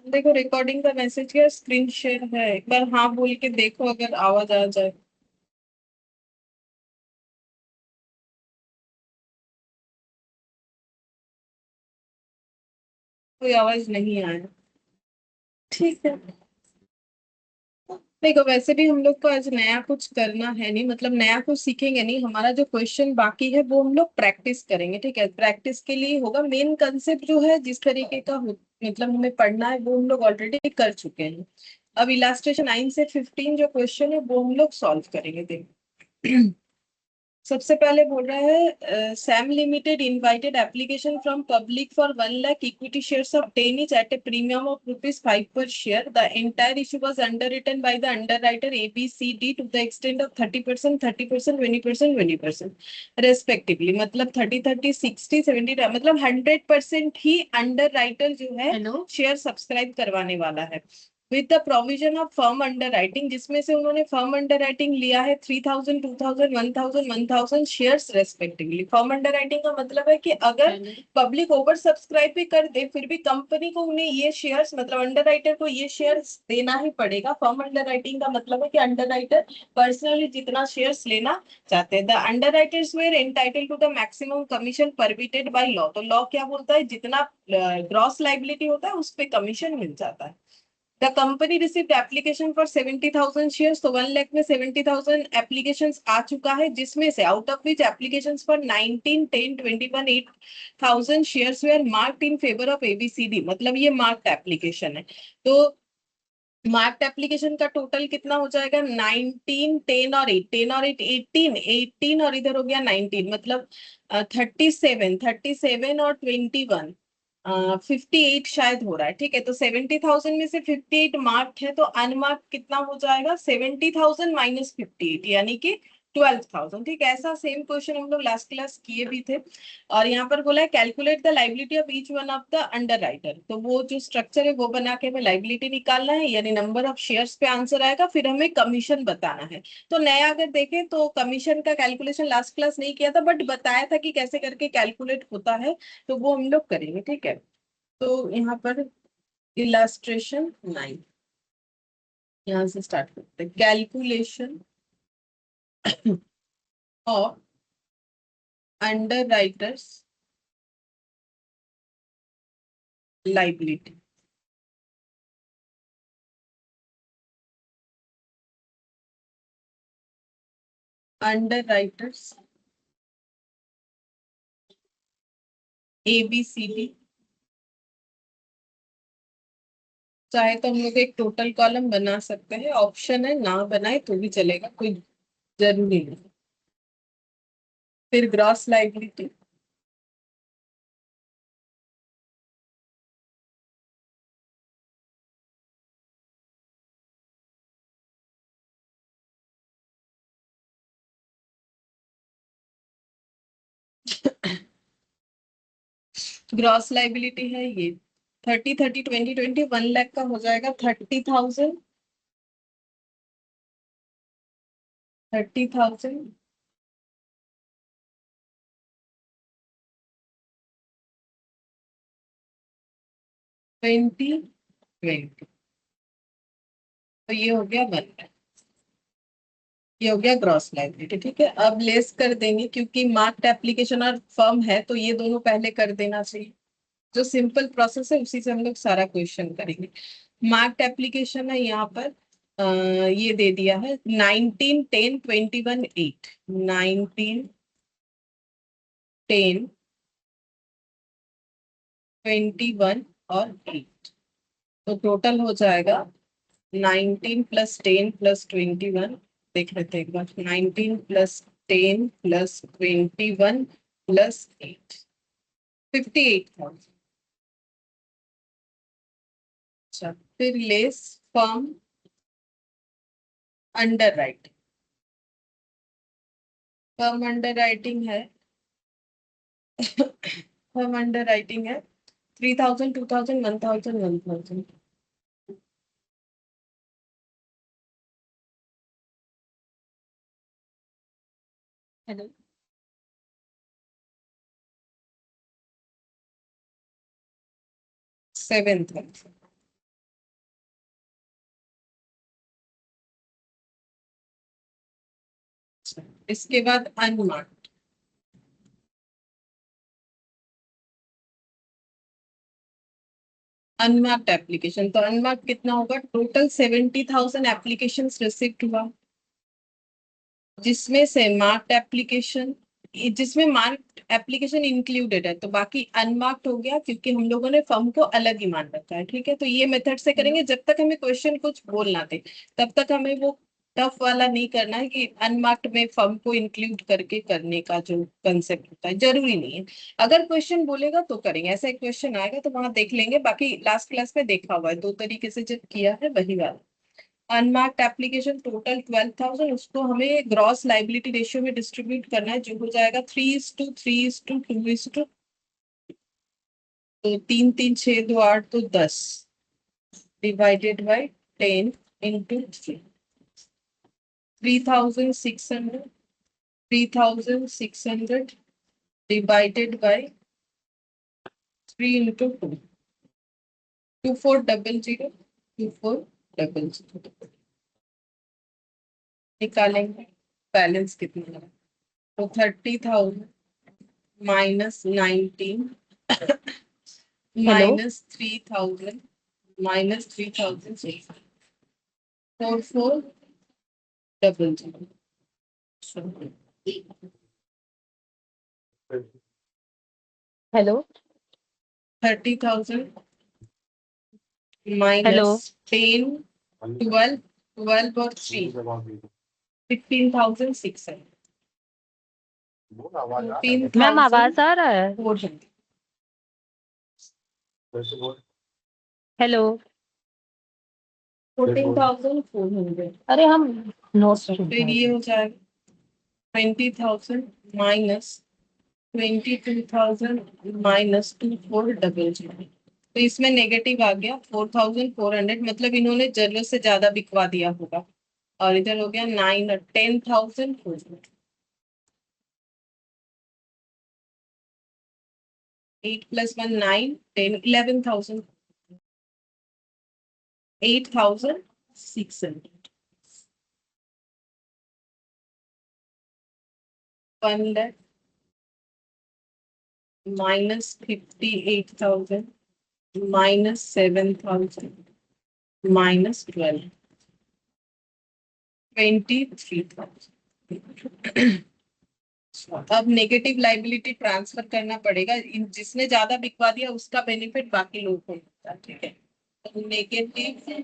देखो रिकॉर्डिंग का मैसेज क्या स्क्रीन शेयर है, एक बार हाँ बोल के देखो अगर आवाज आ जाए। कोई आवाज नहीं आया। ठीक है। देखो वैसे भी हम लोग को आज नया कुछ करना है नहीं, मतलब नया कुछ सीखेंगे नहीं, हमारा जो क्वेश्चन बाकी है वो हम लोग प्रैक्टिस करेंगे। ठीक है, प्रैक्टिस के लिए होगा, मेन कंसेप्ट जो है जिस तरीके का मतलब हमें पढ़ना है वो हम लोग ऑलरेडी कर चुके हैं। अब इलास्ट्रेशन 9 से 15 जो क्वेश्चन है वो हम लोग सॉल्व करेंगे। देखो सबसे पहले बोल रहा है Sam limited invited application from public for 1 lakh equity shares of 10 each at a premium of ₹5 per share. The entire issue was underwritten by the underwriter ABCD to the extent of 30%, 30%, 20%, 20% respectively. मतलब 30, 30, 60, 70, मतलब 100% ही under जो है hello. Share subscribe करवाने वाला है with the provision of firm under writing, जिसमें से उन्होंने फर्म अंडर राइटिंग लिया है 3000, 2000, 1000, 1000 shares respectively. Firm under writing का मतलब है कि अगर हेलो। पब्लिक ओवर सब्सक्राइब भी कर दे फिर भी कंपनी को उन्हें ये शेयर्स, मतलब अंडर राइटर को ये शेयर्स देना ही पड़ेगा। फर्म अंडर राइटिंग का मतलब है कि अंडर राइटर पर्सनली जितना शेयर्स लेना चाहते हैं, the underwriters were entitled to the maximum commission permitted by law. तो लॉ क्या बोलता है, जितना ग्रॉस लाइबिलिटी होता है उस पे कमीशन मिल जाता है। The company received application for 70,000 shares, तो 1 लाख में 70,000 एप्लीकेशंस आ चुका है, जिसमें से out of which applications for 19, 10, 21, 8,000 shares were marked in favour of ABCD. मतलब ये मार्क्ड एप्लीकेशन है। तो मार्क्ड एप्लीकेशन का टोटल कितना हो जाएगा, 19, 10 और 8, 10 और 8, 18, 18 और इधर हो गया 19, मतलब 37, 37 और 21, 58 शायद हो रहा है। ठीक है, तो 70,000 में से 58 मार्क्ड है, तो अनमार्क्ड कितना हो जाएगा, 70,000 माइनस 58 यानी कि 12,000। ठीक है, ऐसा सेम क्वेश्चन हम लोग लास्ट क्लास किए भी थे। और यहाँ पर बोला है calculate the liability of each one of the under writer. तो वो जो स्ट्रक्चर है वो बना के हमें लाइबिलिटी निकालना है, यानी नंबर ऑफ शेयर्स पे आंसर आएगा, फिर हमें कमीशन बताना है। तो नया अगर देखें तो कमीशन का कैलकुलेशन लास्ट क्लास नहीं किया था, बट बताया था कि कैसे करके कैलकुलेट होता है, तो वो हम लोग करेंगे। ठीक है, तो यहाँ पर इलास्ट्रेशन 9, यहाँ से स्टार्ट करते हैं। Calculation of under writers liability. Under writers ABCD, चाहे तो हम लोग एक टोटल कॉलम बना सकते हैं, ऑप्शन है ना बनाए तो भी चलेगा, कोई जरूरी नहीं। फिर ग्रॉस लाइबिलिटी, ग्रॉस लाइबिलिटी है ये 30, 30, 20, 20, 1 लाख का हो जाएगा 30,000, 30,000, 20, 20। तो ये हो गया 1 लाख, ये हो गया ग्रॉस लाइबिलिटी। ठीक है, अब लेस कर देंगे क्योंकि मार्क्ड एप्लीकेशन और फर्म है, तो ये दोनों पहले कर देना चाहिए। जो सिंपल प्रोसेस है उसी से हम लोग सारा क्वेश्चन करेंगे। मार्क्ड एप्लीकेशन है यहाँ पर, ये दे दिया है 19, 10, 21, 8, 19, 10, 21 और 8। तो टोटल हो जाएगा 19 प्लस 10 प्लस 21, देख लेते हैं एक बार, 19 प्लस 10 प्लस 21 प्लस 8, 58,000। अच्छा, फिर less firm under writing, firm under writing है फर्म अंडर राइटिंग है 3,000, 2,000, 1,000, 1,000। हेलो। 7,000। इसके बाद अनमार्क्ड। अनमार्क्ड एप्लीकेशन, तो अनमार्क्ड कितना होगा? टोटल 70,000 एप्लीकेशन रिसिव्ड हुआ, जिसमें से मार्क्ड एप्लीकेशन, जिसमें मार्क्ड एप्लीकेशन इंक्लूडेड है, तो बाकी अनमार्क्ड हो गया, क्योंकि हम लोगों ने फर्म को अलग ही मान रखा है। ठीक है, तो ये मेथड से करेंगे। जब तक हमें क्वेश्चन कुछ बोलना दे तब तक हमें वो टफ वाला नहीं करना है कि अनमार्क्ड में फर्म को इंक्लूड करके करने का जो कंसेप्ट होता है, जरूरी नहीं है। अगर क्वेश्चन बोलेगा तो करेंगे, ऐसा एक क्वेश्चन आएगा तो वहां देख लेंगे। बाकी लास्ट क्लास में देखा हुआ है, दो तरीके से जब किया है वही वाला। अनमार्क्ड एप्लीकेशन टोटल 12,000, उसको हमें ग्रॉस लाइबिलिटी रेशियो में डिस्ट्रीब्यूट करना है, जो हो जाएगा 3:3:2:2, तो 3 3 6 2 8, तो 10 डिवाइडेड बाई 10 × 3, 3,600, 3,600 डिवाइडेड बाई 3 × 2, 2400, 2400 निकालेंगे। बैलेंस कितना है? तो 30,000 -19 हेलो। -3,000 -3,000 4400। हेलो। 30,000 हेलो। -10, 12, 12 और 3, 15,600, मैम आवाज आ रहा है? 1400। हेलो। 14,400। अरे हम नोट्स फिर ये हो जाएगा 20,000 -22,000 -2400। तो इसमें नेगेटिव आ गया 4,400, मतलब इन्होंने जरूरत से ज्यादा बिकवा दिया होगा। और इधर हो गया 10,400। 8 + 1 9, 10, 11,000, 8,600, 1 lakh -58,000 -7,000 -12, 23,000। अब नेगेटिव लाइबिलिटी ट्रांसफर करना पड़ेगा। जिसने ज्यादा बिकवा दिया उसका बेनिफिट बाकी लोगों को मिलता है। ठीक है, तो नेगेटिव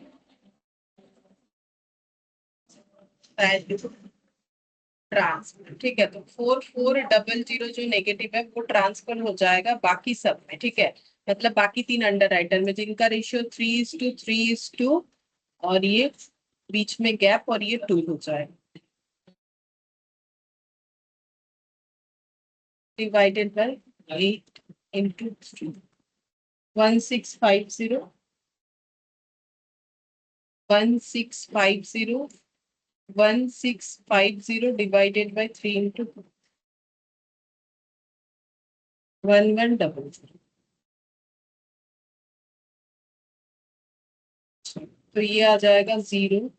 ट्रांसफर, ठीक है, तो 4400 जो नेगेटिव है वो ट्रांसफर हो जाएगा बाकी सब में। ठीक है, मतलब बाकी 3 अंडर राइटर में, जिनका रेशियो 3:3:2, और ये बीच में गैप, और ये 2 हो जाएगा, डिवाइडेड बाय 8 × 3, 1650, 1650, 1650 डिवाइडेड बाय 3 × 1100। तो ये आ जाएगा 0,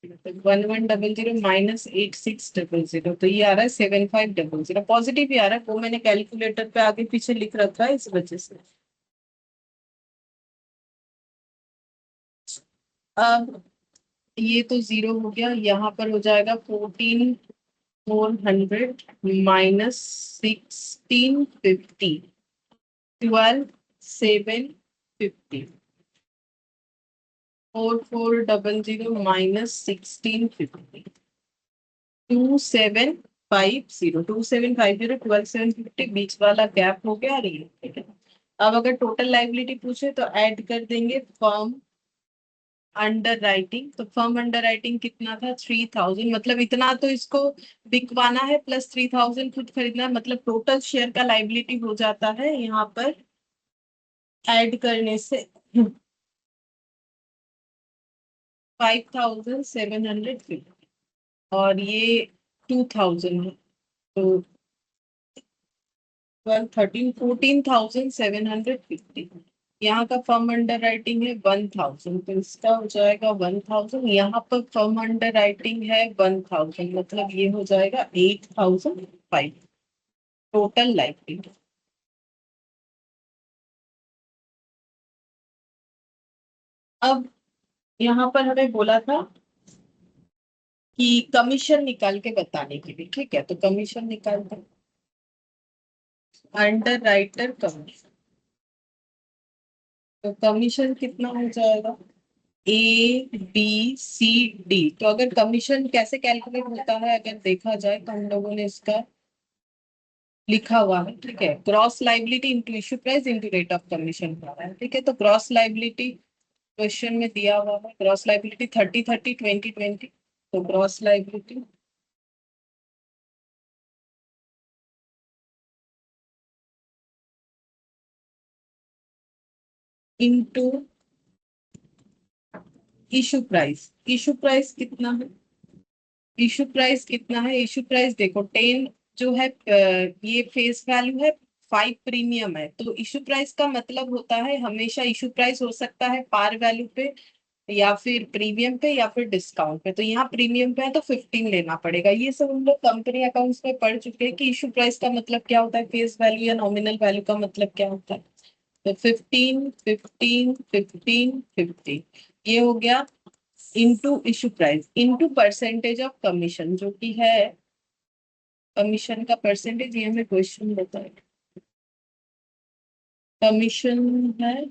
1100 -8600, तो ये आ रहा है 7500। पॉजिटिव ही आ रहा है, वो मैंने कैलकुलेटर पे आगे पीछे लिख रखा है इस वजह से। अब ये तो 0 हो गया, यहाँ पर हो जाएगा 14,400 -1650, 12,750, 4400 -1650, 2750, 2750, 12,750, बीच वाला गैप हो गया रही है। ठीक है, अब अगर टोटल लाइबिलिटी पूछे तो ऐड कर देंगे फर्म अंडर राइटिंग। तो फर्म अंडर राइटिंग कितना था? 3,000, मतलब इतना तो इसको बिकवाना है, प्लस 3,000 खुद खरीदना है, मतलब टोटल शेयर का लाइबिलिटी हो जाता है यहाँ पर ऐड करने से 5,750, और ये 2,000 है, तो 12, 13, 14,750। यहाँ का फर्म अंडर राइटिंग है 1,000, तो इसका हो जाएगा 1,000। यहाँ पर फर्म अंडर राइटिंग है 1,000, मतलब ये हो जाएगा 8,500 टोटल लाइबिलिटी। अब यहाँ पर हमें बोला था कि कमीशन निकाल के बताने के लिए, ठीक है, तो कमीशन निकालते अंडर राइटर कमीशन। तो कमीशन कितना हो जाएगा, ABCD। तो अगर कमीशन कैसे कैलकुलेट होता है अगर देखा जाए तो हम लोगों ने इसका लिखा हुआ है, ठीक है, gross liability into issue price into rate of commission हो रहा है, ठीक है। तो ग्रॉस लाइबिलिटी क्वेश्चन में दिया हुआ है, ग्रॉस लाइबिलिटी 30, 30, 20, 20। तो gross liability into issue price. Issue price कितना है, इशू प्राइस कितना है, इशू प्राइस देखो 10 जो है, ये फेस वैल्यू है, 5 प्रीमियम है। तो इशू प्राइस का मतलब होता है हमेशा इशू प्राइस हो सकता है पार वैल्यू पे या फिर प्रीमियम पे या फिर डिस्काउंट पे। तो यहाँ प्रीमियम पे है तो 15 लेना पड़ेगा। ये सब हम लोग कंपनी अकाउंट्स में पढ़ चुके हैं कि इशू प्राइस का मतलब क्या होता है, फेस वैल्यू या नॉमिनल वैल्यू का मतलब क्या होता है। तो 15, 15, 15, 15 ये हो गया into issue price into percentage of commission, जो कि है कमीशन का परसेंटेज, ये हमें क्वेश्चन देता है। कमीशन है,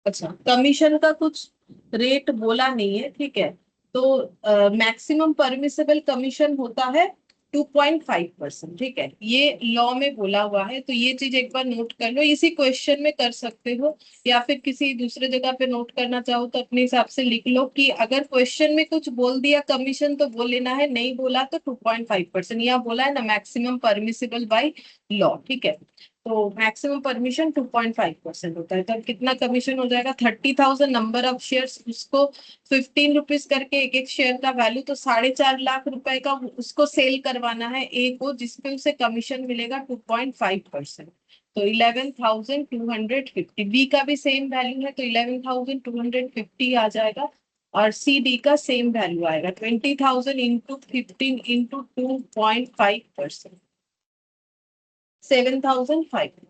अच्छा कमीशन का कुछ रेट बोला नहीं है, ठीक है। तो मैक्सिमम परमिसेबल कमीशन होता है 2.5%, ठीक है, ये लॉ में बोला हुआ है। तो ये चीज एक बार नोट कर लो, इसी क्वेश्चन में कर सकते हो या फिर किसी दूसरे जगह पे नोट करना चाहो तो अपने हिसाब से लिख लो कि अगर क्वेश्चन में कुछ बोल दिया कमीशन तो बोल लेना है, नहीं बोला तो 2.5%। यहाँ बोला है ना मैक्सिमम परमिसिबल बाय लॉ, ठीक है। तो मैक्सिमम परमिशन 2.5% होता है। तब कितना कमीशन हो जाएगा, 30,000 नंबर ऑफ शेयर्स, उसको 15 रुपीज करके एक एक शेयर का वैल्यू, तो 4.5 लाख रुपए का उसको सेल करवाना है ए को, जिसपे उसे कमीशन मिलेगा 2.5%। तो 11,250। बी का भी सेम वैल्यू है तो 11,250 आ जाएगा। और सी डी का सेम वैल्यू आएगा 20,000 इंटू 15 इंटू 2.5%, 7,500।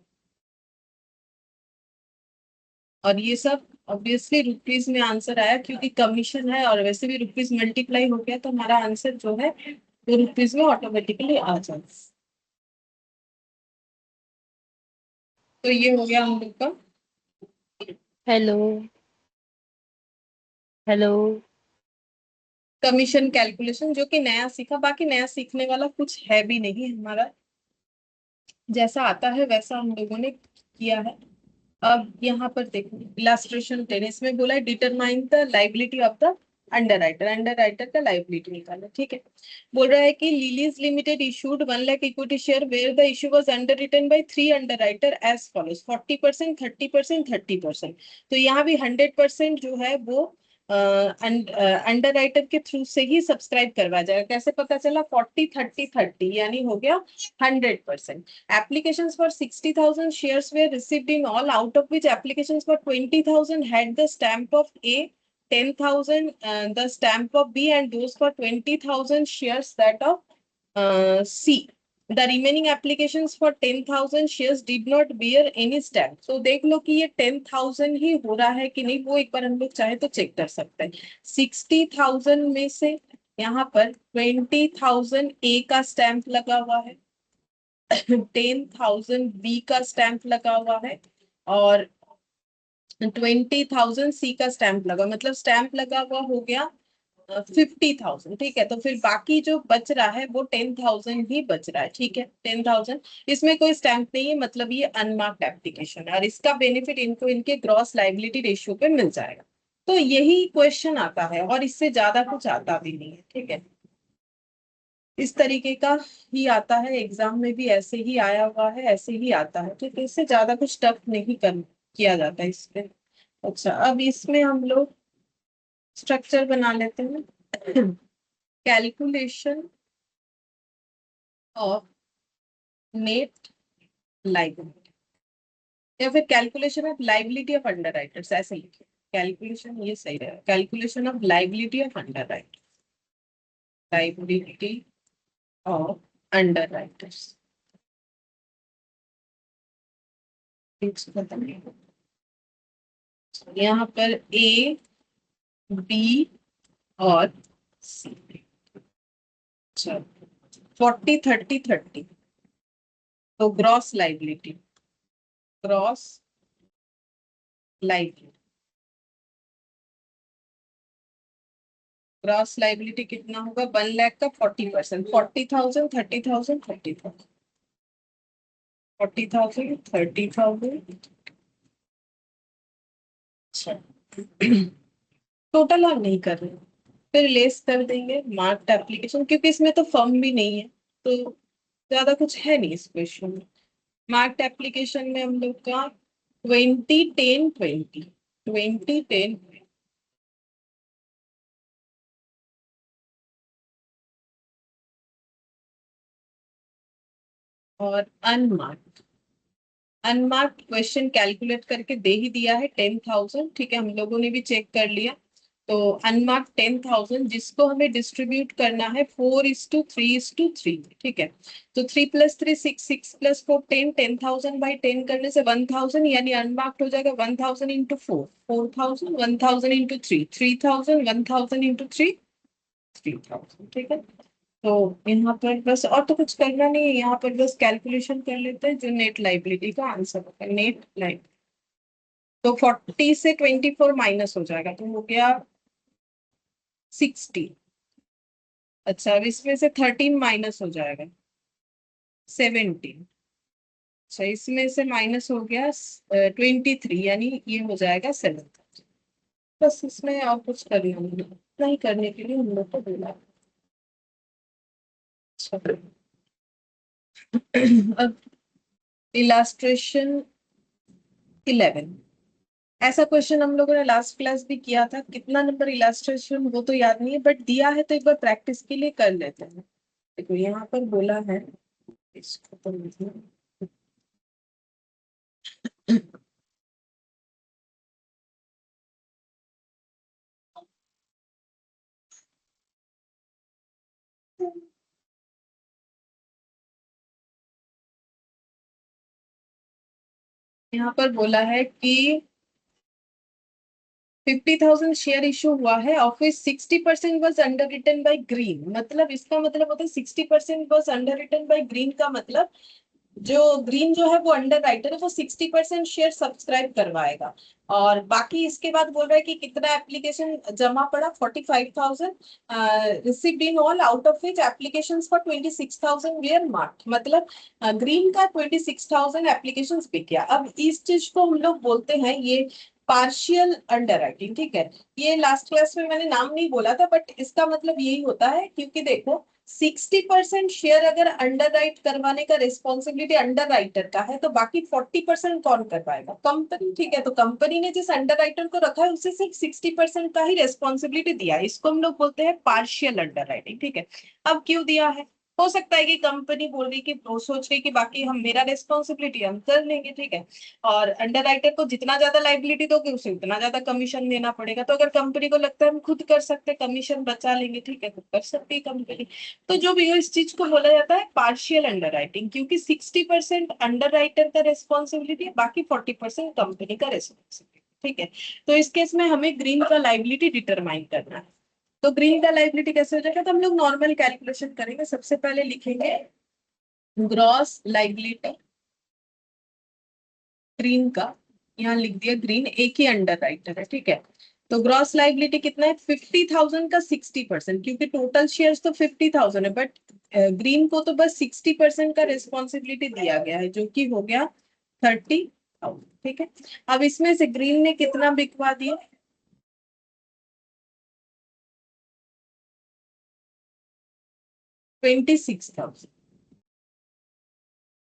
और ये सब ऑब्वियसली रुपीज में आंसर आया क्योंकि कमीशन है और वैसे भी रुपीज मल्टीप्लाई हो गया तो हमारा आंसर जो है वो रुपीज में ऑटोमेटिकली आ जाए। तो ये हो गया हम लोग का हेलो, हेलो। कमीशन कैलकुलेशन, जो कि नया सीखा। बाकी नया सीखने वाला कुछ है भी नहीं हमारा, जैसा आता है वैसा हम लोगों ने किया है। अब यहाँ पर देखो इलास्ट्रेशन 10, इसमें बोला है determine the liability of the underwriter. Underwriter का लाइबिलिटी निकालो, ठीक है। बोल रहा है कि Lilies limited issued 1 lakh equity share were the issue was underwritten by 3 underwriter as follows 40%, 30%, 30%। तो यहाँ भी 100% जो है वो अंडर राइटर के थ्रू से ही सब्सक्राइब करवाया जाएगा। कैसे पता चला, 40, 30, 30 यानी हो गया 100%। Applications for 60,000 shares were received in all, out of which applications for 20,000 had the stamp of A, 10,000 the stamp of B, and those for 20,000 shares that of C. The remaining applications for 10,000 shares did not bear any stamp. So देख लो कि ये 10,000 ही हो रहा है कि नहीं, वो एक बार हम लोग चाहे तो चेक कर सकते हैं। 60,000 में से यहाँ पर 20,000 A का स्टैंप लगा हुआ है, 10,000 बी का स्टैंप लगा हुआ है और 20,000 सी का स्टैंप लगा, मतलब स्टैंप लगा हुआ हो गया 50,000, ठीक है। तो फिर बाकी जो बच रहा है वो 10,000 ही बच रहा है, ठीक है, 10,000। इसमें कोई स्टैंप नहीं है, मतलब ये अनमार्क्ड एप्लीकेशन है और इसका बेनिफिट इनको इनके ग्रॉस लाइबिलिटी रेशियो पे मिल जाएगा। तो यही क्वेश्चन आता है और इससे ज्यादा कुछ आता भी नहीं है, ठीक है। इस तरीके का ही आता है, एग्जाम में भी ऐसे ही आया हुआ है, ऐसे ही आता है, ठीक है। इससे ज्यादा कुछ टफ नहीं कर किया जाता इस पे। अच्छा, अब इसमें हम लोग स्ट्रक्चर बना लेते हैं। कैलकुलेशन ऑफ नेट लाइबिलिटी, या फिर calculation of liability of under writers, ऐसे लिखिए। कैलकुलेशन, ये सही रहेगा, calculation of liability of under writer, liability of under writers. यहाँ पर ए, बी और सी। अच्छा, 40 30 30, तो gross liability, gross liability, gross liability कितना होगा? 1 लाख का 40%, 40,000 30,000 30,000, 40,000 30,000। अच्छा, टोटल हम नहीं कर रहे, फिर लेस कर देंगे मार्क्ड एप्लीकेशन, क्योंकि इसमें तो फर्म भी नहीं है, तो ज्यादा कुछ है नहीं इस क्वेश्चन में। मार्क्ड एप्लीकेशन में हम लोग का 20 10 20, 20 10, और अनमार्क्ड, अनमार्क्ड क्वेश्चन कैलकुलेट करके दे ही दिया है 10,000, ठीक है, हम लोगों ने भी चेक कर लिया। तो अनमार्क्ड 10,000 जिसको हमें डिस्ट्रीब्यूट करना है 4:3:3, ठीक है। तो 3 + 3 6, 6 + 4 10, 10,000 / 10 करने से 1,000, यानी अनमार्क्ड हो जाएगा 1,000 × 4, 4,000, 1,000 × 3 3,000, 1,000 × 3 3,000, ठीक है। तो यहाँ पर बस और तो कुछ करना नहीं है, यहाँ पर बस कैलकुलेशन कर लेते हैं जो नेट लाइबिलिटी का आंसर होगा। नेट लाइब, तो 40 से 24 माइनस हो जाएगा, तो हो गया 60। अच्छा, अब इसमें से 13 माइनस हो जाएगा 17। अच्छा, इसमें से माइनस हो गया 23, यानी ये हो जाएगा 7। बस इसमें और कुछ करना नहीं करने के लिए हम लोग को बोला। अच्छा, अब इलास्ट्रेशन 11, ऐसा क्वेश्चन हम लोगों ने लास्ट क्लास भी किया था, कितना नंबर इलास्ट्रेशन वो तो याद नहीं है, बट दिया है तो एक बार प्रैक्टिस के लिए कर लेते हैं। देखो यहाँ पर बोला है, इसको तो लिखना। यहाँ पर बोला है कि 50,000 शेयर इशू हुआ है, of which 60% was underwritten by Green, मतलब इसका मतलब होता है 60% was underwritten by Green, का मतलब जो ग्रीन जो है वो अंडर राइटर है, वो 60% शेयर सब्सक्राइब करवाएगा। और बाकी इसके बाद बोल रहा है कि कितना एप्लीकेशन जमा पड़ा, 45,000 received in all, out of which application for 26,000 were marked, मतलब ग्रीन का 26,000 एप्लीकेशन बिक गया। अब इस चीज को हम लोग बोलते हैं ये पार्शियल अंडर राइटिंग, ठीक है। ये लास्ट क्लास में मैंने नाम नहीं बोला था, बट इसका मतलब यही होता है, क्योंकि देखो 60% शेयर अगर अंडर राइट करवाने का रिस्पॉन्सिबिलिटी अंडर राइटर का है, तो बाकी 40% कौन करवाएगा? कंपनी, ठीक है। तो कंपनी ने जिस अंडर राइटर को रखा है उसे सिर्फ 60% का ही रिस्पॉन्सिबिलिटी दिया है, इसको हम लोग बोलते हैं पार्शियल अंडर राइटिंग, ठीक है। अब क्यों दिया है? हो सकता है कि कंपनी बोल रही कि वो सोच रही कि बाकी हम, मेरा रिस्पॉन्सिबिलिटी हम कर लेंगे, ठीक है। और अंडर राइटर को जितना ज्यादा लाइबिलिटी दोगे उसे उतना ज्यादा कमीशन देना पड़ेगा, तो अगर कंपनी को लगता है हम खुद कर सकते, कमीशन बचा लेंगे, ठीक है, तो कर सकती है कंपनी। तो जो भी हो, इस चीज को बोला जाता है पार्शियल अंडर राइटिंग, क्योंकि 60% अंडर राइटर का रेस्पॉन्सिबिलिटी है, बाकी 40% कंपनी का रेस्पॉन्सिबिलिटी, ठीक है। तो इस केस में हमें ग्रीन का लाइबिलिटी डिटरमाइन करना है। तो ग्रीन का लाइबिलिटी कैसे हो जाएगा? तो हम लोग नॉर्मल कैलकुलेशन करेंगे, सबसे पहले लिखेंगे ग्रॉस लाइबिलिटी ग्रीन का, यहाँ लिख दिया ग्रीन, एक ही अंडर राइटर है, ठीक है। तो ग्रॉस लाइबिलिटी कितना है? 50,000 का 60%, क्योंकि टोटल शेयर्स तो 50,000 है, बट ग्रीन को तो बस 60% का रिस्पॉन्सिबिलिटी दिया गया है, जो कि हो गया 30,000, ठीक है। अब इसमें से ग्रीन ने कितना बिकवा दिया? 26,000,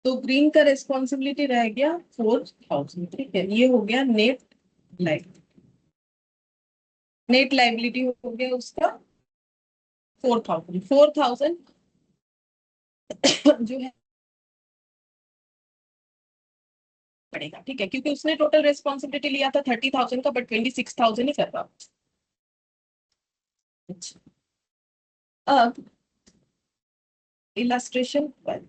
तो ग्रीन का रिस्पॉन्सिबिलिटी रह गया 4,000, ठीक है। ये हो गया नेट लाइबिलिटी, नेट लाइबिलिटी हो गया उसका 4,000, 4,000 जो है पड़ेगा, ठीक है, क्योंकि उसने टोटल रिस्पॉन्सिबिलिटी लिया था 30,000 का, बट 26,000 ही कर रहा। अच्छा, अब इलास्ट्रेशन पर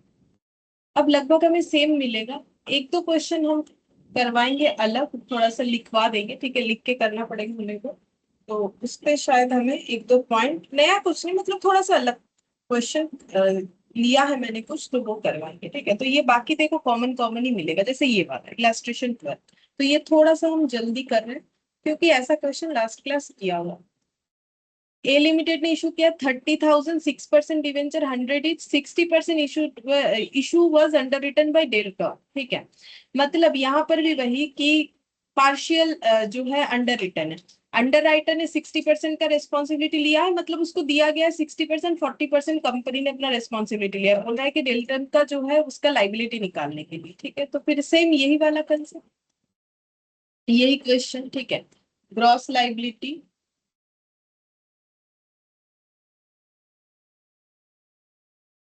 अब लगभग हमें सेम मिलेगा। एक दो क्वेश्चन हम करवाएंगे अलग, थोड़ा सा लिखवा देंगे, ठीक है, लिख के करना पड़ेगा हमें को, तो उस पे शायद हमें एक दो पॉइंट, नया कुछ नहीं, मतलब थोड़ा सा अलग क्वेश्चन लिया है मैंने कुछ, तो वो करवाएंगे, ठीक है। तो ये बाकी देखो कॉमन कॉमन ही मिलेगा, जैसे ये वाला इलास्ट्रेशन पर, तो ये थोड़ा सा हम जल्दी कर रहे हैं क्योंकि ऐसा क्वेश्चन लास्ट क्लास किया हुआ। ए लिमिटेड ने इशू किया 30,000, 6% debenture 100 each, 60% issue was underwritten by Delta, ठीक है। मतलब यहाँ पर भी वही कि पार्शियल जो है अंडर रिटन है, अंडर राइटर ने 60% का रेस्पॉन्सिबिलिटी लिया है, मतलब उसको दिया गया है 60%, 40% कंपनी ने अपना रेस्पॉन्सिबिलिटी लिया है, बोल रहा है कि डेल्टन का जो है उसका लाइबिलिटी निकालने के लिए, ठीक है। तो फिर सेम यही वाला कंसेप्ट, यही क्वेश्चन, ठीक है। ग्रॉस लाइबिलिटी,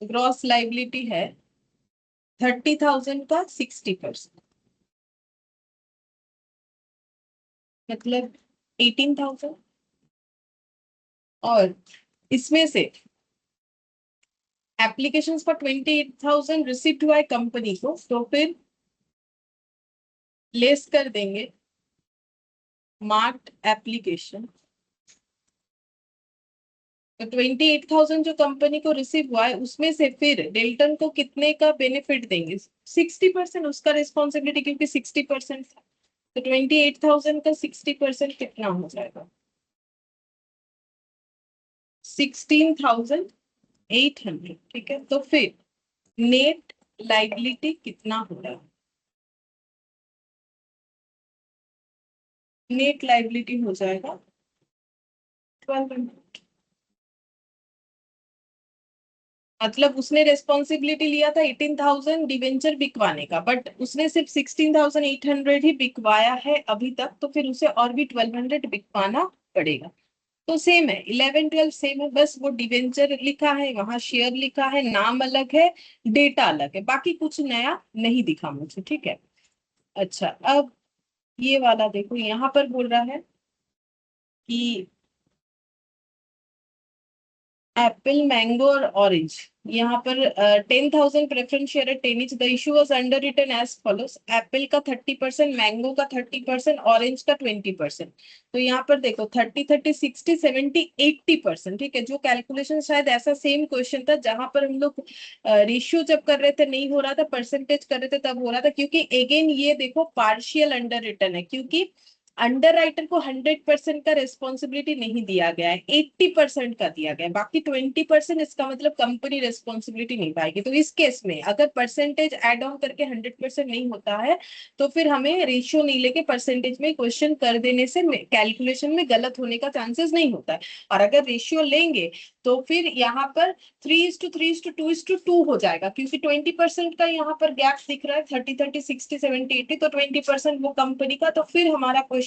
ग्रॉस लाइबिलिटी है 30,000 का 60%, मतलब 18,000, और इसमें से एप्लीकेशन पर 28,000 रिसीव्ड हुआ है कंपनी को, तो फिर लेस कर देंगे मार्क्ड एप्लीकेशन। तो 28,000 जो कंपनी को रिसीव हुआ है उसमें से फिर डेल्टन को कितने का बेनिफिट देंगे, 60%, उसका रिस्पॉन्सिबिलिटी क्योंकि 60% था, तो 28,000 का 60% कितना हो जाएगा, 16,800, ठीक है। तो फिर नेट लाइबिलिटी कितना हो रहा है, नेट लाइबिलिटी हो जाएगा 1200। मतलब उसने रेस्पॉन्सिबिलिटी लिया था 18,000 डिवेंचर बिकवाने का, बट उसने सिर्फ 16,800 ही बिकवाया है अभी तक, तो फिर उसे और भी 1200 बिकवाना पड़ेगा। तो सेम है, 11 12 सेम है, बस वो डिवेंचर लिखा है, वहां शेयर लिखा है, नाम अलग है, डेटा अलग है, बाकी कुछ नया नहीं दिखा मुझे, ठीक है। अच्छा, अब ये वाला देखो, यहाँ पर बोल रहा है कि एप्पल, मैंगो और ऑरेंज, यहाँ पर 10,000 प्रेफरेंस शेयर है 10 each, the issue was underwritten as follows, Apple का 30%, मैंगो का 30%, ऑरेंज का 20%। तो यहाँ पर देखो 30 30 60 70 80%, ठीक है। जो कैलकुलेशन शायद ऐसा सेम क्वेश्चन था जहां पर हम लोग रेशियो जब कर रहे थे नहीं हो रहा था, परसेंटेज कर रहे थे तब हो रहा था, क्योंकि अगेन ये देखो पार्शियल अंडर रिटन है, क्योंकि अंडर राइटर को 100% का रेस्पॉन्सिबिलिटी नहीं दिया गया है, 80% का दिया गया है, बाकी 20%, इसका मतलब कंपनी रेस्पॉन्सिबिलिटी नहीं पाएगी। तो इस केस में अगर परसेंटेज एड ऑन करके 100% नहीं होता है, तो फिर हमें रेशियो नहीं लेके परसेंटेज में क्वेश्चन कर देने से कैलकुलेशन में गलत होने का चांसेस नहीं होता है। और अगर रेशियो लेंगे तो फिर यहाँ पर 3:3:2:2 हो जाएगा, क्योंकि 20% का यहाँ पर गैप दिख रहा है, 30 30 60 70 80, तो 20% वो कंपनी का, तो फिर हमारा क्वेश्चन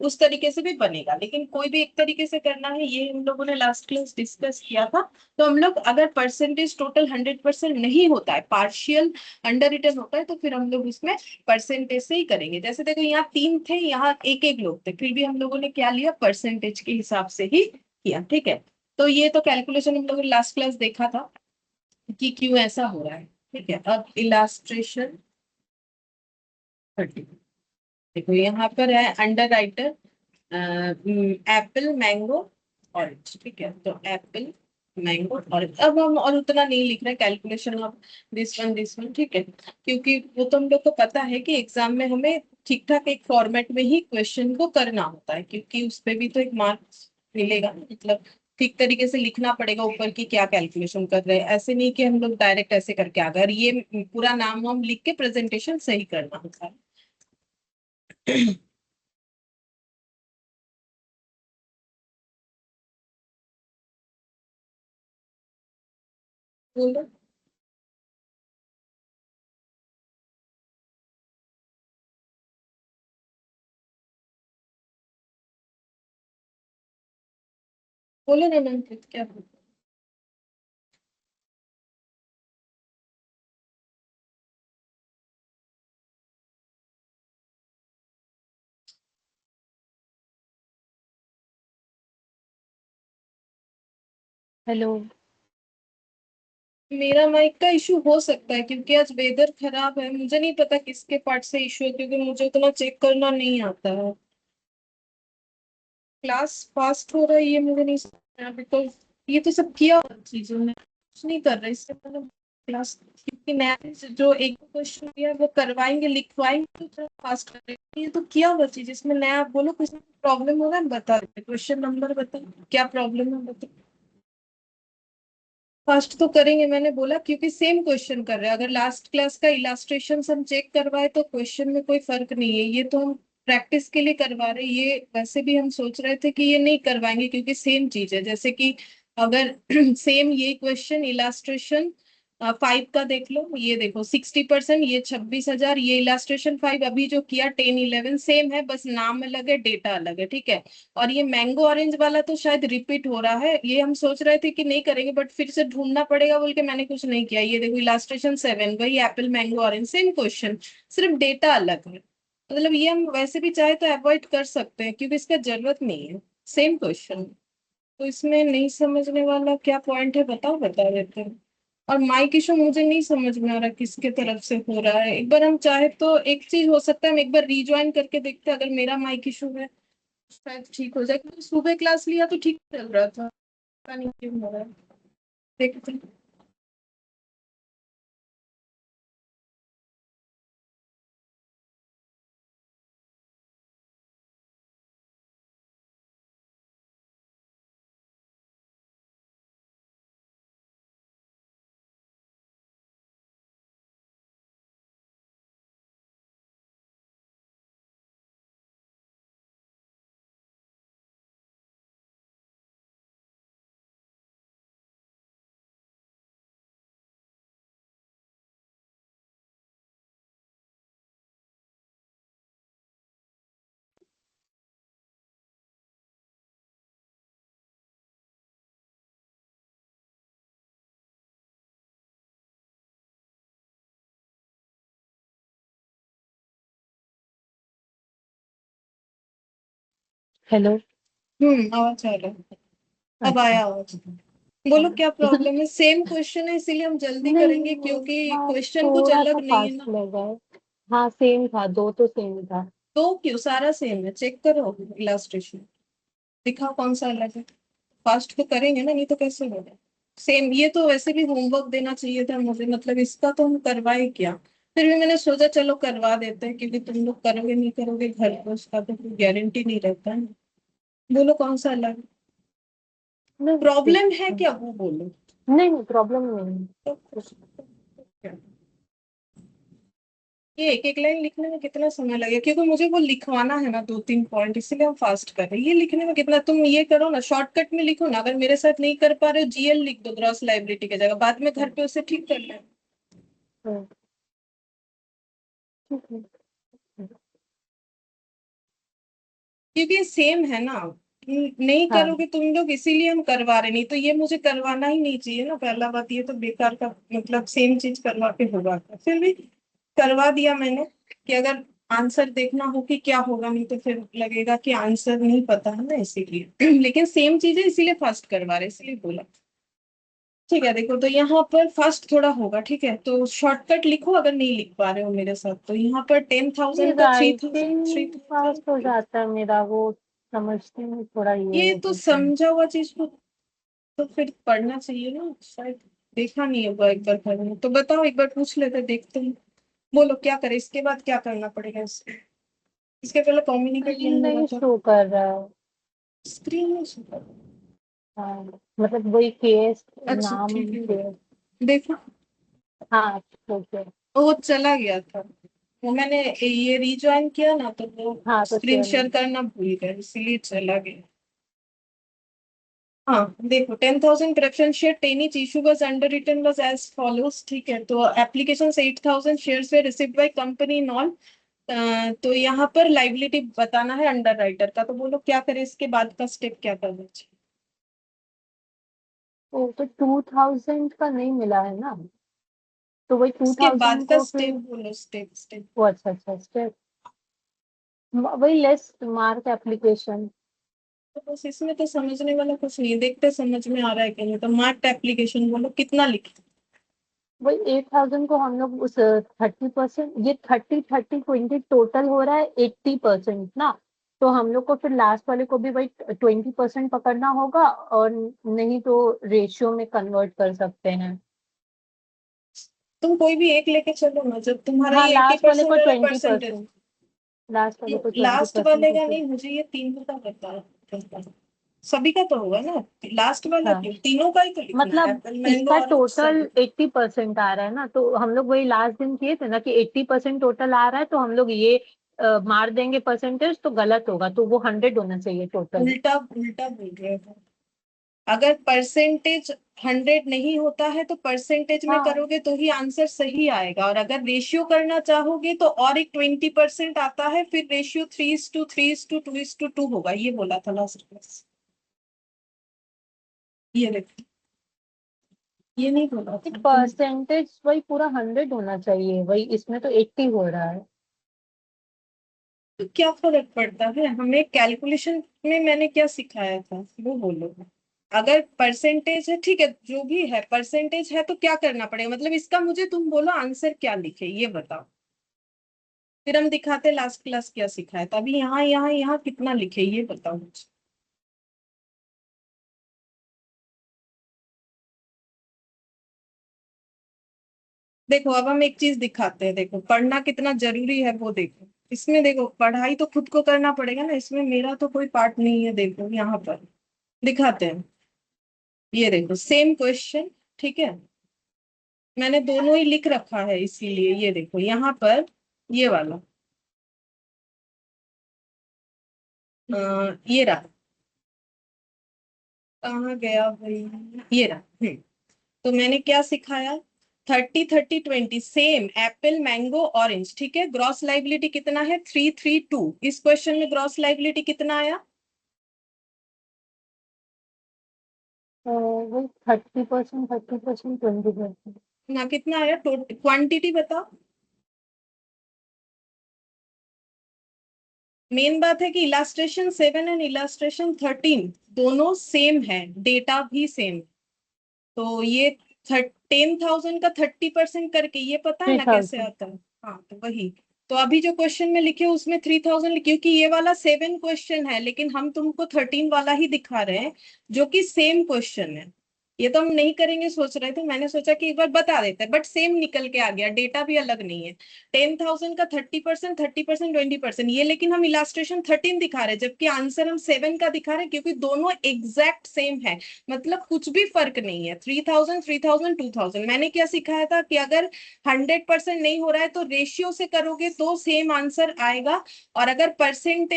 उस तरीके से भी बनेगा। लेकिन कोई भी एक तरीके से करना है, ये हम लोगों ने लास्ट क्लास डिस्कस किया था। तो हम लोग अगर परसेंटेज टोटल 100% नहीं होता है, पार्शियल अंडर रिटर्न होता है, तो फिर हम लोग उसमें परसेंटेज से ही करेंगे। जैसे देखो यहाँ 3 थे, यहाँ एक एक लोग थे, फिर भी हम लोगों ने क्या लिया, परसेंटेज के हिसाब से ही किया, ठीक है। तो ये तो कैलकुलेशन हम लोगों ने लास्ट क्लास देखा था कि क्यों ऐसा हो रहा है, ठीक है। अब इलास्ट्रेशन 30, देखो यहाँ पर है under writer Apple, mango, orange, ठीक है। तो एप्पल, मैंगो, ऑरेंज, अब हम और उतना नहीं लिख रहे कैलकुलेशन ऑफ दिस वन, ठीक है, क्योंकि वो तो हम लोग को पता है कि एग्जाम में हमें ठीक ठाक एक फॉर्मेट में ही क्वेश्चन को करना होता है, क्योंकि उस पर भी तो एक मार्क्स मिलेगा, मतलब ठीक तरीके से लिखना पड़ेगा ऊपर की क्या कैलकुलेशन कर रहे हैं, ऐसे नहीं कि हम लोग डायरेक्ट ऐसे करके आ गए, और ये पूरा नाम वाम लिख के प्रेजेंटेशन सही करना होता है। बोलो, बोलो ना मैम, क्या बोलो? हेलो। मेरा माइक का इशू हो सकता है क्योंकि आज वेदर खराब है। मुझे नहीं पता किसके पार्ट से इशू है क्योंकि मुझे उतना चेक करना नहीं आता है। क्लास फास्ट हो रहा है ये मुझे नहीं समझ अभी तो। ये तो सब किया हुआ चीजों ने कुछ नहीं कर रहे इससे मतलब क्लास। क्योंकि नया जो एक क्वेश्चन दिया है वो करवाएंगे लिखवाएंगे तो थोड़ा फास्ट करेंगे। ये तो किया हुआ चीज इसमें नया आप बोलो कुछ प्रॉब्लम होगा बता देते क्वेश्चन नंबर बताओ क्या प्रॉब्लम है बताओ। फर्स्ट तो करेंगे मैंने बोला क्योंकि सेम क्वेश्चन कर रहे हैं। अगर लास्ट क्लास का इलास्ट्रेशन हम चेक करवाए तो क्वेश्चन में कोई फर्क नहीं है। ये तो हम प्रैक्टिस के लिए करवा रहे हैं। ये वैसे भी हम सोच रहे थे कि ये नहीं करवाएंगे क्योंकि सेम चीज है। जैसे कि अगर सेम ये क्वेश्चन इलास्ट्रेशन 5 का देख लो। ये देखो 60%, ये 26,000, ये इलास्ट्रेशन 5 अभी जो किया 10 11 सेम है बस नाम अलग है डेटा अलग है ठीक है। और ये मैंगो ऑरेंज वाला तो शायद रिपीट हो रहा है। ये हम सोच रहे थे कि नहीं करेंगे बट फिर से ढूंढना पड़ेगा बोल के मैंने कुछ नहीं किया। ये देखो इलास्ट्रेशन 7 वही Apple mango orange same question सिर्फ डेटा अलग है। मतलब ये हम वैसे भी चाहे तो अवॉइड कर सकते हैं क्योंकि इसका जरूरत नहीं है सेम क्वेश्चन। तो इसमें नहीं समझने वाला क्या पॉइंट है बताओ बता देते हैं। और माइक इशू मुझे नहीं समझ में आ रहा किसके तरफ से हो रहा है। एक बार हम चाहे तो एक चीज हो सकता है हम एक बार रिज्वाइन करके देखते हैं अगर मेरा माइक इशू है शायद ठीक हो जाए क्योंकि सुबह क्लास लिया तो ठीक चल रहा था। पता नहीं क्यों हो रहा है देखते हैं। हेलो। आवाज आ रहा है। अब अच्छा। आया आवाज। बोलो हाँ। क्या प्रॉब्लम है। सेम क्वेश्चन है इसीलिए हम जल्दी नहीं, करेंगे क्योंकि हाँ क्वेश्चन कुछ थोड़ा सा अलग नहीं है फास्ट ना। लगा है। हाँ सेम था, दो तो सेम था। तो क्यों सारा सेम है चेक करो इलास्ट्रेशन दिखाओ कौन सा अलग है। फास्ट तो करेंगे ना नहीं तो कैसे होगा। सेम ये तो वैसे भी होमवर्क देना चाहिए था मुझे मतलब इसका तो हम करवाए क्या। फिर भी मैंने सोचा चलो करवा देते हैं क्योंकि तुम लोग करोगे नहीं करोगे घर पे उसका तो कोई गारंटी नहीं रहता है। बोलो कौन सा अलग नहीं प्रॉब्लम है ठीक। क्या वो बोलो। नहीं नहीं, प्रॉब्लम नहीं। तो क्या? ये एक एक लाइन लिखने में कितना समय लगेगा क्योंकि मुझे वो लिखवाना है ना 2 3 पॉइंट इसीलिए हम फास्ट कर रहे हैं। ये लिखने में कितना तुम ये करो ना शॉर्टकट में लिखो ना। अगर मेरे साथ नहीं कर पा रहे हो जीएल लिख दो ग्रॉस लाइबिलिटी की जगह बाद में घर पे उसे ठीक कर लेना। हाँ, ठीक है। क्योंकि सेम है ना। नहीं हाँ। करोगे तुम लोग इसीलिए हम करवा रहे नहीं तो ये मुझे करवाना ही नहीं चाहिए ना। पहला बात ये तो बेकार का मतलब सेम चीज करवा के होगा क्या? फिर भी करवा दिया मैंने कि अगर आंसर देखना हो कि क्या होगा नहीं तो फिर लगेगा कि आंसर नहीं पता है ना इसीलिए लेकिन सेम चीज है इसीलिए फास्ट करवा रहे इसलिए बोला। ठीक है देखो तो यहाँ पर फर्स्ट थोड़ा होगा ठीक है तो शॉर्टकट लिखो अगर नहीं लिख पा रहे हो मेरे साथ तो यहाँ पर टेन ये थाउजेंड का three thousand three writing fast हो थाउजेंड जाता है मेरा, वो समझने में थोड़ा ये ये हो तो जाता है। समझा हुआ चीज को तो फिर पढ़ना चाहिए ना शायद। देखा नहीं होगा एक बार घर में तो बताओ एक बार पूछ लेते देखते हैं। बोलो क्या करें इसके बाद क्या करना पड़ेगा इसके इसके पहले कम्युनिकेट स्क्रीन नहीं हो रहा नहीं था। शो कर रहा है। स्क्रीन में सुपर। हाँ, मतलब वही केस अच्छा नाम ठीक है के। देखो हाँ ठीक है। वो चला गया था। वो मैंने ये रिज्वाइन किया ना तो वो हाँ तो स्क्रीन चलो। शेयर करना भूल गया इसीलिए चला गया। हाँ देखो 10,000 preference share 10 each issue was underwritten was as follows ठीक है तो application 8,000 shares way received by company in all. तो यहाँ पर लाइबिलिटी बताना है अंडर राइटर का तो बोलो क्या करें इसके बाद का स्टेप क्या करना चाहिए। ओ तो 2000 का नहीं मिला है ना, तो वही टू इसके बाद थाउजेंड का को स्टेप फिर। बोलो स्टेप स्टेप। ओ अच्छा अच्छा, स्टेप वही लेस मार्क एप्लीकेशन। तो बस इसमें तो समझने वाला कुछ नहीं है, देखते समझ में आ रहा है कि नहीं। तो मार्क्ड एप्लीकेशन बोलो कितना लिखे। वही 8,000 को हम लोग उस 30%, ये 30 30 20 टोटल हो रहा है 80% ना। तो हम लोग को फिर लास्ट वाले को भी वही 20% पकड़ना होगा, और नहीं तो रेशियो में कन्वर्ट कर सकते हैं। तुम कोई भी एक लेके चलो ना, जब तुम्हारा हाँ, ये एट्टी लास्ट वाले परसेंट को है ना ट्वेंटी परसेंटेज। परसेंट लास्ट वाले को ट्वेंटी लास्ट परसेंट वाले का होगा। नहीं, मुझे ये तीनों का करता है। सभी का तो होगा ना। लास्ट वाला हाँ, क्यों, तीनों का ही तो लिखना है, मतलब एप्पल मैंगो इसका ऑरेंज टोटल सभी। 80% आ रहा है ना, तो हम लोग वही लास्ट दिन किए थे ना कि 80% टोटल आ रहा है, तो हम लोग ये मार देंगे परसेंटेज तो गलत होगा, तो वो 100 होना चाहिए टोटल। उल्टा उल्टा बोल रहे हो। अगर परसेंटेज 100 नहीं होता है तो परसेंटेज में हाँ, करोगे तो ही आंसर सही आएगा, और अगर रेशियो करना चाहोगे तो और एक 20% आता है, फिर रेशियो 3:3:2:2 होगा, ये बोला था लास्ट क्लास। ये देखो, ये नहीं बोला था तुम। परसेंटेज वही पूरा 100 होना चाहिए, वही इसमें तो 80 हो रहा है। तो क्या फर्क पड़ता है, हमें कैलकुलेशन में मैंने क्या सिखाया था वो बोलो। अगर परसेंटेज है ठीक है, जो भी है परसेंटेज है तो क्या करना पड़ेगा, मतलब इसका मुझे तुम बोलो आंसर क्या लिखे ये बताओ, फिर हम दिखाते लास्ट क्लास क्या सिखाया था। अभी यहाँ यहाँ यहाँ कितना लिखे ये बताओ मुझे। देखो अब हम एक चीज दिखाते हैं, देखो पढ़ना कितना जरूरी है वो देखो। इसमें देखो पढ़ाई तो खुद को करना पड़ेगा ना, इसमें मेरा तो कोई पार्ट नहीं है, देखो यहाँ पर दिखाते हैं। ये देखो सेम क्वेश्चन, ठीक है, मैंने दोनों ही लिख रखा है इसीलिए। ये देखो यहाँ पर ये वाला ये रहा, कहाँ गया भाई, ये रहा। तो मैंने क्या सिखाया, 30:30:20 सेम एप्पल मैंगो ऑरेंज, ठीक है। ग्रॉस लाइबिलिटी कितना है, 3:3:2। इस क्वेश्चन में ग्रॉस लाइबिलिटी कितना आया, वही 30%, 30%, 20%। ना कितना आया, टोटल क्वांटिटी बताओ। मेन बात है कि इलास्ट्रेशन 7 एंड इलास्ट्रेशन 13 दोनों सेम है, डेटा भी सेम। तो ये 10,000 का 30% करके ये पता है थ्री ना कैसे थाउजेंड आता है। हाँ तो वही, तो अभी जो क्वेश्चन में लिखे उसमें 3,000, क्योंकि ये वाला 7 क्वेश्चन है लेकिन हम तुमको 13 वाला ही दिखा रहे हैं, जो कि सेम क्वेश्चन है। ये तो हम नहीं करेंगे सोच रहे थे, मैंने सोचा कि एक बार बता देते हैं, बट सेम निकल के आ गया, डेटा भी अलग नहीं है। 10,000 का 30%, 30%, 20% ये, लेकिन हम इलास्ट्रेशन 13 दिखा रहे हैं जबकि आंसर हम 7 का दिखा रहे हैं, क्योंकि दोनों एग्जैक्ट सेम है। मतलब कुछ भी फर्क नहीं है, 3,000 3,000 2,000। मैंने क्या सिखाया था कि अगर 100% नहीं हो रहा है तो रेशियो से करोगे तो सेम आंसर आएगा, और अगर परसेंट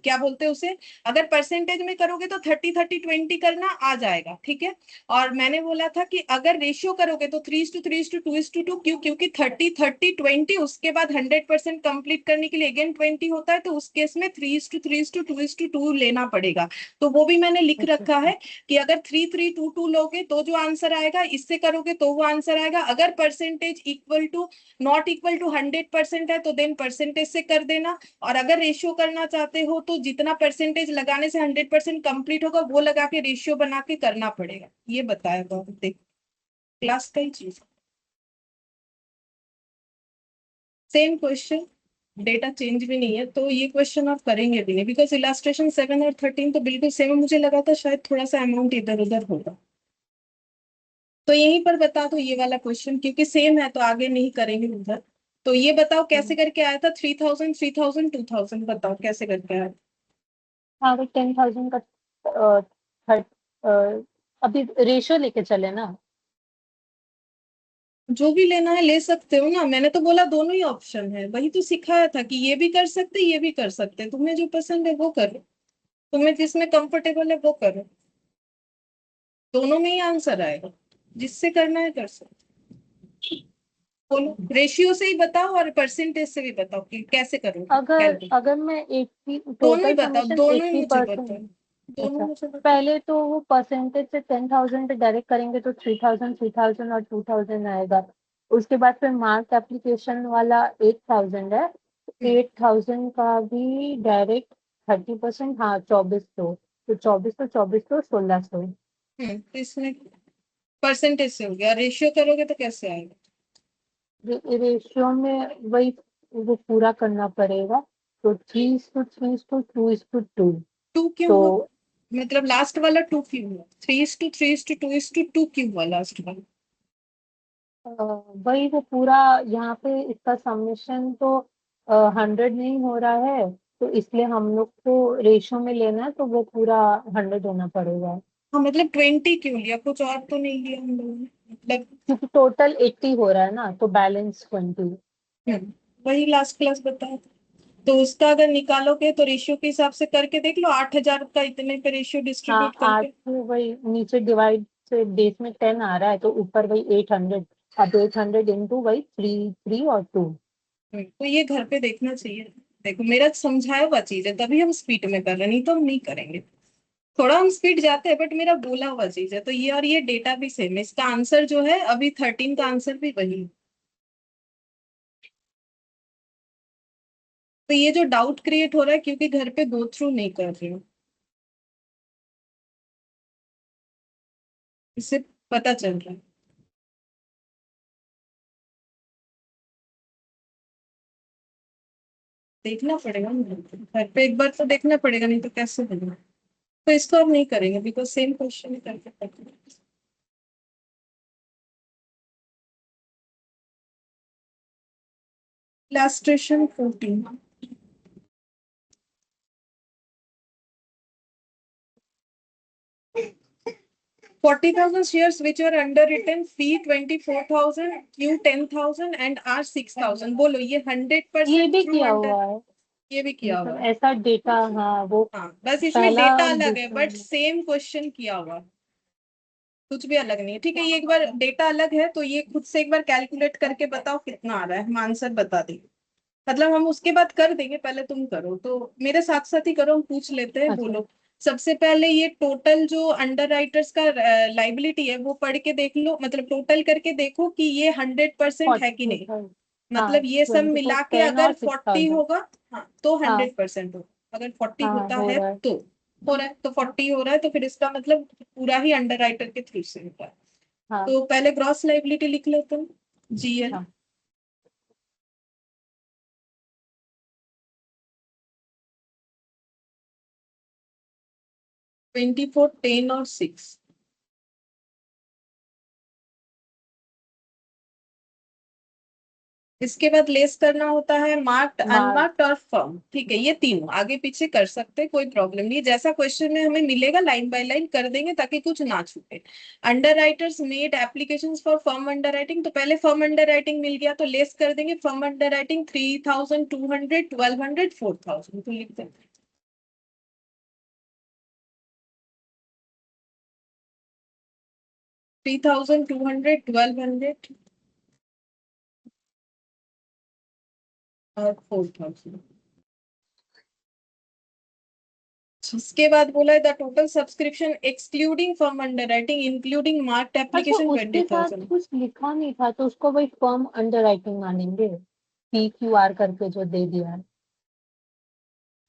क्या बोलते हैं उसे, अगर परसेंटेज में करोगे तो 30:30:20 करना आ जाएगा, ठीक है। और मैंने बोला था कि अगर रेशियो करोगे तो 3:3:2:2, क्यों, क्योंकि 30:30:20 उसके बाद 100% कंप्लीट करने के लिए अगेन 20 होता है, तो उस केस में 3:3:2:2 लेना पड़ेगा। तो वो भी मैंने लिख रखा है कि अगर 3:3:2:2 लोगे तो जो आंसर आएगा, इससे करोगे तो वो आंसर आएगा। अगर percentage equal to not equal to 100% है तो देन परसेंटेज से कर देना, और अगर रेशियो करना चाहते हो तो जितना परसेंटेज लगाने से 100% कंप्लीट होगा वो लगा के रेशियो बना के करना पड़ेगा। ये बताया था देख, क्लास का ही चीज, सेम क्वेश्चन, डेटा चेंज भी नहीं है, तो ये क्वेश्चन आप करेंगे भी नहीं, बिकॉज इलास्ट्रेशन 7 और 13 तो बिल्कुल सेम है। मुझे लगा था शायद थोड़ा सा अमाउंट इधर उधर होगा, तो यहीं पर बता दो ये वाला क्वेश्चन, क्योंकि सेम है तो आगे नहीं करेंगे उधर। तो ये बताओ कैसे करके आया था, 3,000 3,000 2,000, बताओ कैसे करके आया था? हाँ, वही 10,000 का थर्ट अभी रेशियो लेके चले ना। जो भी लेना है ले सकते हो ना, मैंने तो बोला दोनों ही ऑप्शन है, वही तो सिखाया था कि ये भी कर सकते ये भी कर सकते, तुम्हें जो पसंद है वो करो, तुम्हें जिसमें कंफर्टेबल है वो करो, दोनों में ही आंसर आएगा, जिससे करना है कर सकते। बोलो रेशियो से ही बताओ और परसेंटेज से भी बताओ कि कैसे करोगे अगर कैलकुलेट। अगर मैं 80 दोनों ही टोटल बताओ, समेशन दोनों ही एट्टी मुझे बताओ, परसेंट दोनों अच्छा, मुझे बताओ। पहले तो वो परसेंटेज से 10,000 डायरेक्ट करेंगे तो 3,000 3,000 और 2,000 आएगा। उसके बाद फिर मार्क एप्लीकेशन वाला 8,000 है, हम्म, 8,000 का भी डायरेक्ट 30%, हाँ 2400। तो 2400 1600। तो इसमें परसेंटेज से हो गया, रेशियो करोगे तो कैसे आएगा? रेशियो में वही वो पूरा करना पड़ेगा। तो 3:3:2:2। टू क्यों तो हुआ? मतलब लास्ट वाला टू क्यों हुआ? 3:3:2:2 क्यों हुआ लास्ट वाला? अ, वही वो पूरा यहाँ पे इसका समेशन तो 100 नहीं हो रहा है, तो इसलिए हम लोग को रेशियो में लेना है, तो वो पूरा 100 होना पड़ेगा। हाँ मतलब 20 क्यों लिया, कुछ और तो नहीं लिया हम लोगों ने मतलब? क्योंकि टोटल 80 हो रहा है ना, तो बैलेंस 20। वही लास्ट क्लास बताया था। तो उसका अगर निकालोगे तो रेशियो के हिसाब से करके देख लो, 8,000 का इतने पे रेशियो हाँ, डिस्ट्रीब्यूट 8 करके। वही नीचे डिवाइड से बेस में 10 आ रहा है, तो ऊपर वही 800। अब 800 इंटू वही 3 और 2। तो ये घर पे देखना चाहिए। देखो मेरा समझाया हुआ चीज है, तभी हम स्पीड में कर रहे हैं, नहीं तो हम नहीं करेंगे। थोड़ा हम स्पीड जाते हैं बट मेरा बोला हुआ चीज है, तो ये और ये डेटा भी सेम है। इसका आंसर जो है अभी 13 का आंसर भी वही है। तो ये जो डाउट क्रिएट हो रहा है क्योंकि घर पे गो थ्रू नहीं कर रही हूँ, इससे पता चल रहा है। देखना पड़ेगा ना, घर पे एक बार तो देखना पड़ेगा, नहीं तो कैसे बनेगा? तो इसको अब नहीं करेंगे बिकॉज सेम क्वेश्चन ही करके पढ़ेंगे। Illustration 14। 40,000 shares which are underwritten, fee 24,000, Q 10,000 and R 6,000। बोलो ये ये 100% भी थ्रू किया अंडर। हुआ है, ये भी किया हुआ मतलब है। ऐसा डेटा, हाँ वो हाँ बस इसमें पहला डेटा और अलग है दूसरा। बट सेम क्वेश्चन किया हुआ। कुछ भी अलग नहीं है, ठीक है? ये एक बार डेटा अलग है तो ये खुद से एक बार कैलकुलेट करके बताओ कितना आ रहा है, हम आंसर बता देंगे। मतलब हम उसके बाद कर देंगे, पहले तुम करो तो मेरे साथ साथ ही करो, हम पूछ लेते हैं। अच्छा, बोलो सबसे पहले ये टोटल जो अंडर राइटर्स का लाइबिलिटी है वो पढ़ के देख लो, मतलब टोटल करके देखो कि ये 100% है कि 40 नहीं। था। हाँ, मतलब ये सब 24 मिला के 10 अगर और 40 6000। होगा, हाँ तो हाँ 100% होगा। अगर 40 हाँ, होता हो है रहा है। तो हो रहा है, तो 40 हो रहा है तो फिर इसका मतलब पूरा ही अंडर राइटर के थ्रू से होता है। हाँ तो पहले ग्रॉस लाइबिलिटी लिख लो तुम, GL। हाँ। 24, 10 और 6। इसके बाद लेस करना होता है मार्क्ड, मार्क। अनमार्क्ड और फर्म। ठीक है, ये तीनों आगे पीछे कर सकते हैं, कोई प्रॉब्लम नहीं। जैसा क्वेश्चन में हमें मिलेगा लाइन बाय लाइन कर देंगे ताकि कुछ ना छूटे। Under writers made application for firm under writing, तो पहले फर्म अंडर राइटिंग मिल गया तो लेस कर देंगे। फर्म अंडर राइटिंग 3,200, 1,200, 4,000, तो लिख देंगे 3,200, 1,200 और 4,000। इसके बाद बोला है the total subscription excluding firm under writing including marked अच्छा, एप्लीकेशन उसके साथ 20,000। कुछ लिखा नहीं था, तो उसको वही फर्म अंडर राइटिंग मानेंगे। PQR करके जो दे दिया है।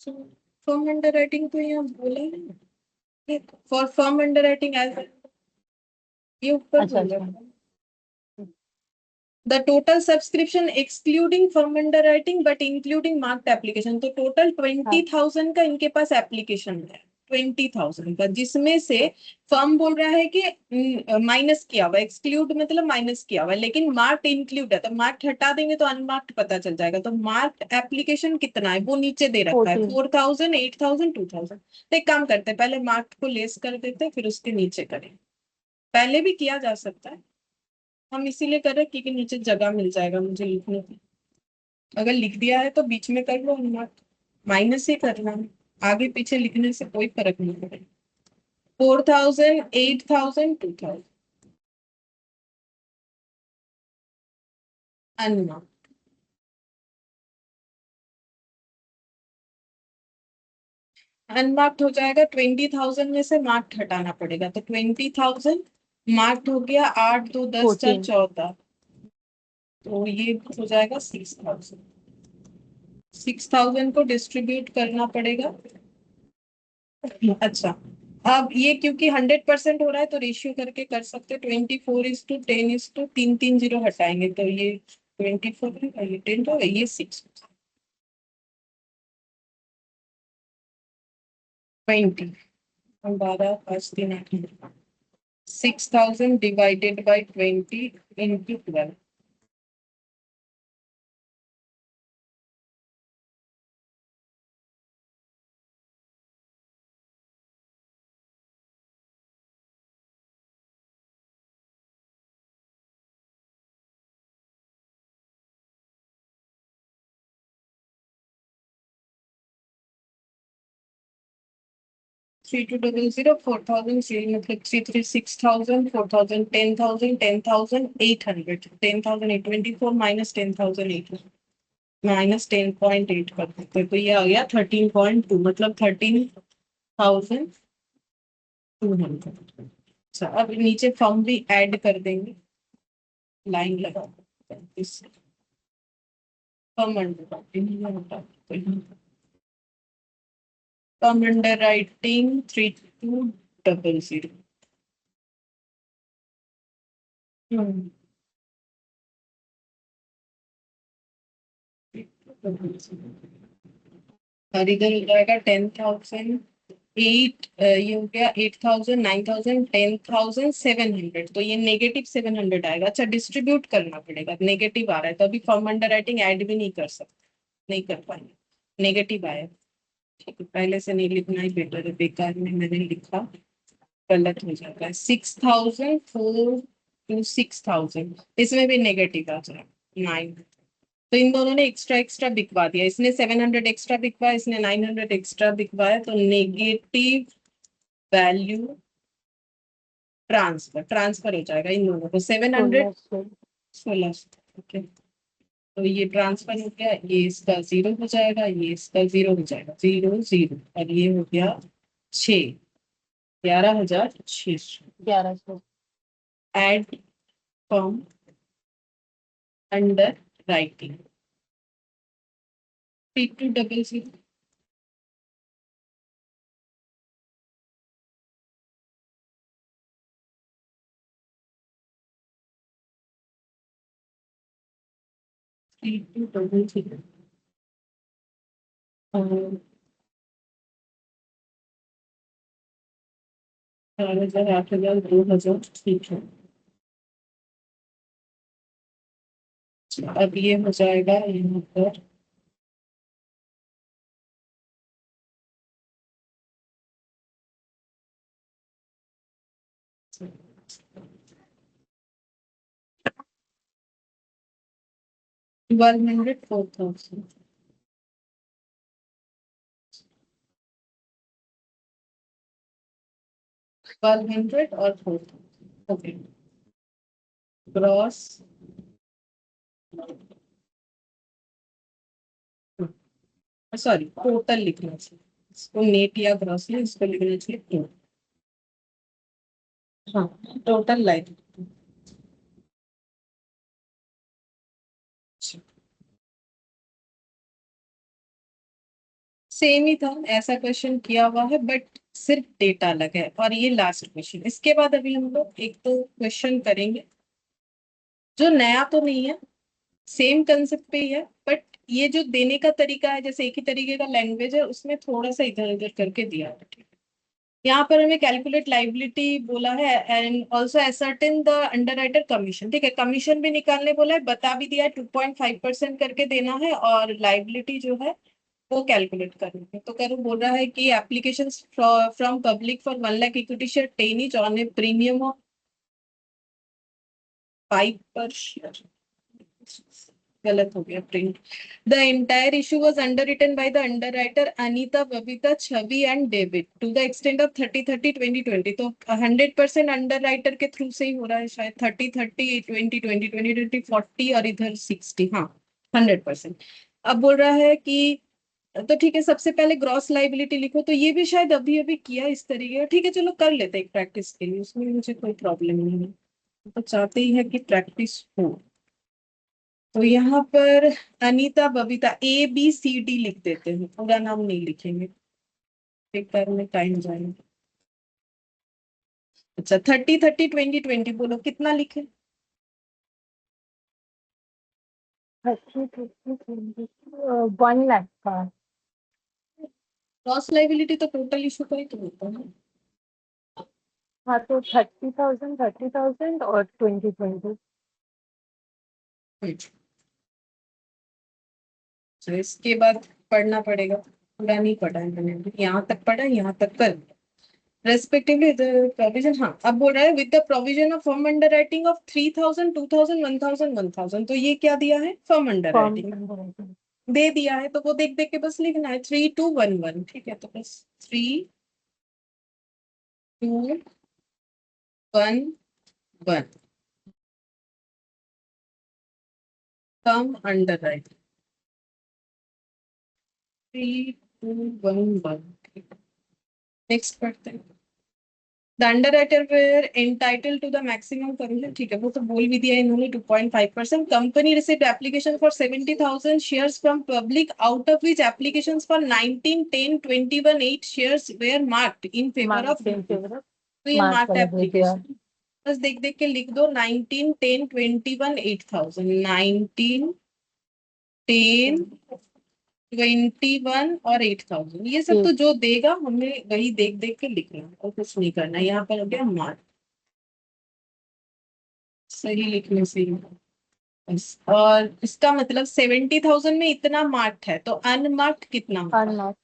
फर्म अंडर राइटिंग तो यहाँ बोला है, for firm underwriting as, ये ऊपर अच्छा बोला अच्छा। The total subscription excluding firm underwriting but including marked application. तो टोटल हाँ 20,000 का इनके पास एप्लीकेशन है, 20,000 का, जिसमें से फर्म बोल रहा है कि माइनस किया हुआ, एक्सक्लूड मतलब माइनस किया हुआ, लेकिन मार्क्ड इंक्लूड है तो मार्क्ड हटा देंगे तो अनमार्क्ड पता चल जाएगा। तो मार्क्ड एप्लीकेशन कितना है वो नीचे दे रखा है, 14। 4,000, 8,000, 2,000। तो एक काम करते हैं, पहले मार्क्ड को लेस कर देते हैं फिर उसके नीचे करें। पहले भी किया जा सकता है, हम इसीलिए कर रहे हैं क्योंकि नीचे जगह मिल जाएगा मुझे लिखने की। अगर लिख दिया है तो बीच में कर लो, नॉट माइनस ही करना है, आगे पीछे लिखने से कोई फर्क नहीं पड़ेगा। 4,000, 8,000, 2,000 अनमार्क्ड। अनमार्क्ड हो जाएगा, 20,000 में से मार्क्ड हटाना पड़ेगा, तो 20,000 मार्क्ड हो गया, 8 2 10 4 14। 14, तो ये हो जाएगा 6,000। 6,000 को डिस्ट्रीब्यूट करना पड़ेगा अच्छा, अब ये क्योंकि 100% हो रहा है तो रेशियो करके कर सकते हैं। 24:10, तीन तीन जीरो हटाएंगे तो ये 24 है, ये 10 होगा, ये 6, 20, 12, 5, 3, 8, 6,000 डिवाइडेड बाई 20 इंटू 12। 3200, 4,000, मतलब 6,000, 4,000, 10,000, 10,800, 10,800, 24 माइनस 10,800 माइनस 10.8 कर देते तो ये आ गया 13.2, मतलब 13,200। अच्छा, अब नीचे फॉर्म भी ऐड कर देंगे, लाइन लगा, कम अंडर राइटिंग 3200। और इधर हो जाएगा 10,000, ये हो गया 8,000, 9,000, 10,700, तो ये -700 आएगा। अच्छा, डिस्ट्रीब्यूट करना पड़ेगा, नेगेटिव आ रहा है तो अभी फॉर्म अंडर राइटिंग ऐड भी नहीं कर सकते, नहीं कर पाएंगे, नेगेटिव आया। ठीक है, पहले से नहीं लिखना ही बेटर है, बेकार में मैंने लिखा, गलत हो जाता है। 6,000 इसमें भी नेगेटिव आ जाएगा, 9। तो इन दोनों ने एक्स्ट्रा एक्स्ट्रा बिकवा दिया, इसने 700 एक्स्ट्रा बिकवाया, इसने 900 एक्स्ट्रा बिकवाया, तो नेगेटिव वैल्यू ट्रांसफर ट्रांसफर हो जाएगा इन दोनों को 700, 1600। 1600। ओके, तो ये ट्रांसफर हो गया, ये इसका 0 हो जाएगा, ये इसका 0 हो जाएगा, 0 0, और ये हो गया 6, 11,600। 1100। Add from under writing 3200। 3200 और 4,000, 8,000, 2,000, ठीक है। अब ये हो जाएगा यहाँ पर 1,200, 4,000, 1,200 और 4,000। ओके, ग्रॉस, सॉरी टोटल लिखना चाहिए, इसको नेट या ग्रॉस नहीं, इसको लिखना चाहिए टोटल। हाँ, टोटल लाइफ। सेम ही था, ऐसा क्वेश्चन किया हुआ है बट सिर्फ डेटा अलग है, और ये लास्ट क्वेश्चन। इसके बाद अभी हम लोग एक तो क्वेश्चन करेंगे जो नया तो नहीं है, सेम कंसेप्ट पे ही है, बट ये जो देने का तरीका है, जैसे एक ही तरीके का लैंग्वेज है, उसमें थोड़ा सा इधर उधर करके दिया है। ठीक है, यहाँ पर हमें कैलकुलेट लाइबिलिटी बोला है, and also ascertain the underwriter commission. ठीक है, कमीशन भी निकालने बोला है, बता भी दिया है 2.5% करके देना है, और लाइबिलिटी जो है वो कैलकुलेट करनी है। तो करो, बोल रहा है कि application from public for 1 lakh equity share 10 each on a premium of 5 per share. गलत हो गया print. The entire issue was underwritten by the underwriter Anita, Babita, Chhavi and David to the extent of 30-30-20-20। तो 100% अंडर राइटर के through से ही हो रहा है शायद, 30-30-20-20, 20-20, 40 और इधर 60। हाँ, 100%। अब बोल रहा है कि, तो ठीक है, सबसे पहले ग्रॉस लाइबिलिटी लिखो, तो ये भी शायद अभी अभी किया इस तरीके का। ठीक है, चलो कर लेते हैं एक प्रैक्टिस के लिए, उसमें मुझे कोई प्रॉब्लम नहीं है, तो चाहते ही है कि प्रैक्टिस हो। तो यहाँ पर Anita, Babita, A B C D लिख देते हैं, पूरा नाम नहीं लिखेंगे। बेकार में टाइम जाएगा। अच्छा 30 30 20 20 बोलो कितना लिखे? 1 लाख का। क्रॉस लाइबिलिटी तो टोटल इशू का ही तो होता है ना। हाँ तो 30,000 और 2020। तो इसके बाद पढ़ना पड़ेगा, पूरा नहीं पढ़ा है मैंने अभी, यहाँ तक पढ़ा, यहाँ तक कर रेस्पेक्टिवली द प्रोविजन। हाँ अब बोल रहा है with the provision of firm under writing of 3000 2000 1000 1000, तो ये क्या दिया है? फर्म अंडर फॉर्म राइटिंग दे दिया है, तो वो देख देख के बस लिखना है 3211। ठीक है, तो बस 3211 फर्म अंडर राइटिंग 3211। नेक्स्ट पढ़ते हैं। The underwriter were entitled to the maximum provision, ठीक है वो तो बोल भी दिया इन्होंने 2.5%। Company received application for 70,000 shares from public, out of which applications for 19 10 21 8 shares were marked in favor of Rupee। तो ये मार्च मार्क्ड वाला दे दिया। एप्लीकेशन, बस देख देख के लिख दो 19 10 21 8000, 19 10 21 और 8000, ये सब तो जो देगा हमें वही देख देख के लिखना है और कुछ नहीं करना। यहाँ पर हो गया मार्क, सही लिखने से ही। बस। और इसका मतलब 70,000 में इतना मार्क्ड है, तो अनमार्क्ड कितना होगा? अनमार्क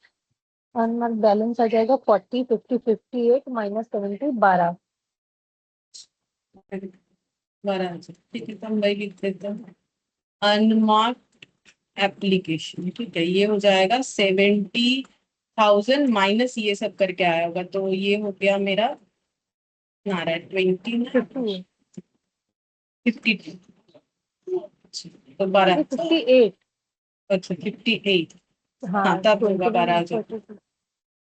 अनमार्क बैलेंस आ जाएगा 40 50 58 माइनस 70 12। 12,000, ठीक है तो हम वही लिख देते हैं अनमार्क्ड एप्लीकेशन। ठीक है, ये हो जाएगा 70,000 माइनस ये सब करके आया होगा, तो ये हो गया मेरा ना रहा 20 ना 50 52, तो 12। 58। अच्छा 58, हाँ हाँ तब होगा 21 12,000। 42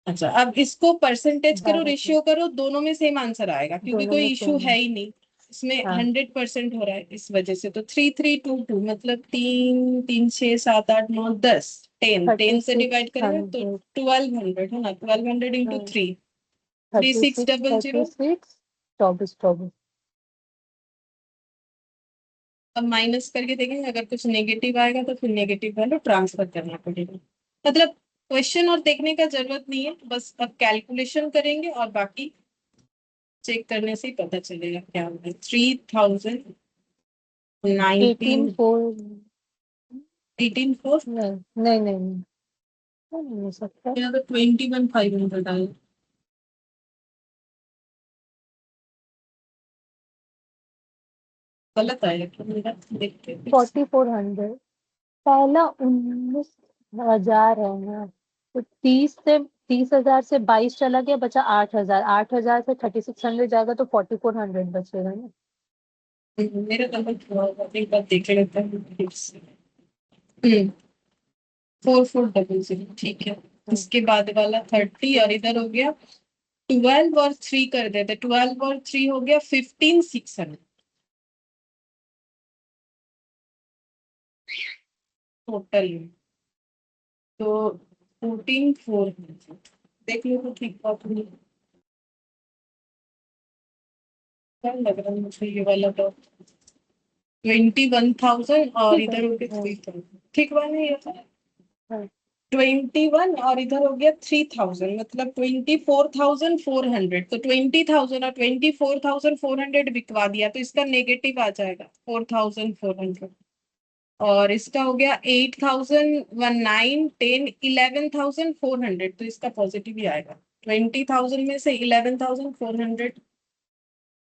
अच्छा अब इसको परसेंटेज करो, 12 रेशियो करो, दोनों में सेम आंसर आएगा क्योंकि दोनों कोई में इशू सेम है है। ही नहीं। इसमें हाँ 100% हो रहा है इस वजह से, तो 3322 मतलब 3 3 6 7 8 9 10 10 10 से डिवाइड करेंगे तो 3600। 1200 है ना, 1200 इंटू हाँ 3 36 3600। 36 24 24। अब माइनस करके देखेंगे, अगर कुछ नेगेटिव आएगा तो फिर नेगेटिव वैल्यू ट्रांसफर करना पड़ेगा। मतलब क्वेश्चन और देखने का जरूरत नहीं है, बस अब कैलकुलेशन करेंगे और बाकी चेक करने से ही पता चलेगा क्या होगा। 3019 18 4। 18 4, नहीं नहीं नहीं नहीं, नहीं हो सकता। यहाँ तो 21,500 आया, गलत आया क्या मेरा? देखते हैं फिर से। 4400। पहला 19,000 है ना, तो 30,000 से 22 चला गया, बचा 8,000। 8,000 से 3600 जाएगा तो 4400 बचेगा ना। मेरा गलत हुआ होगा, एक बार देख लेते हैं फिर से। 4400, ठीक है। हम्म, इसके बाद वाला 30 और इधर हो गया 12 और 3 कर देते, 12 और 3 हो गया 15,600 टोटल। तो 14,400, देख लो तो ठीक बात नहीं, क्या लग रहा है मुझे ये वाला तो 21,000 और ठीक है। इधर हो गया 3,000, ठीक बात नहीं है? हाँ, 21 और इधर हो गया 3,000, मतलब 24,400, तो 20,000 और 24,400 बिकवा दिया, तो इसका नेगेटिव आ जाएगा 4,400। और इसका हो गया 8,000 1 9 10 11,400, तो इसका पॉजिटिव ही आएगा। 20,000 में से 11,400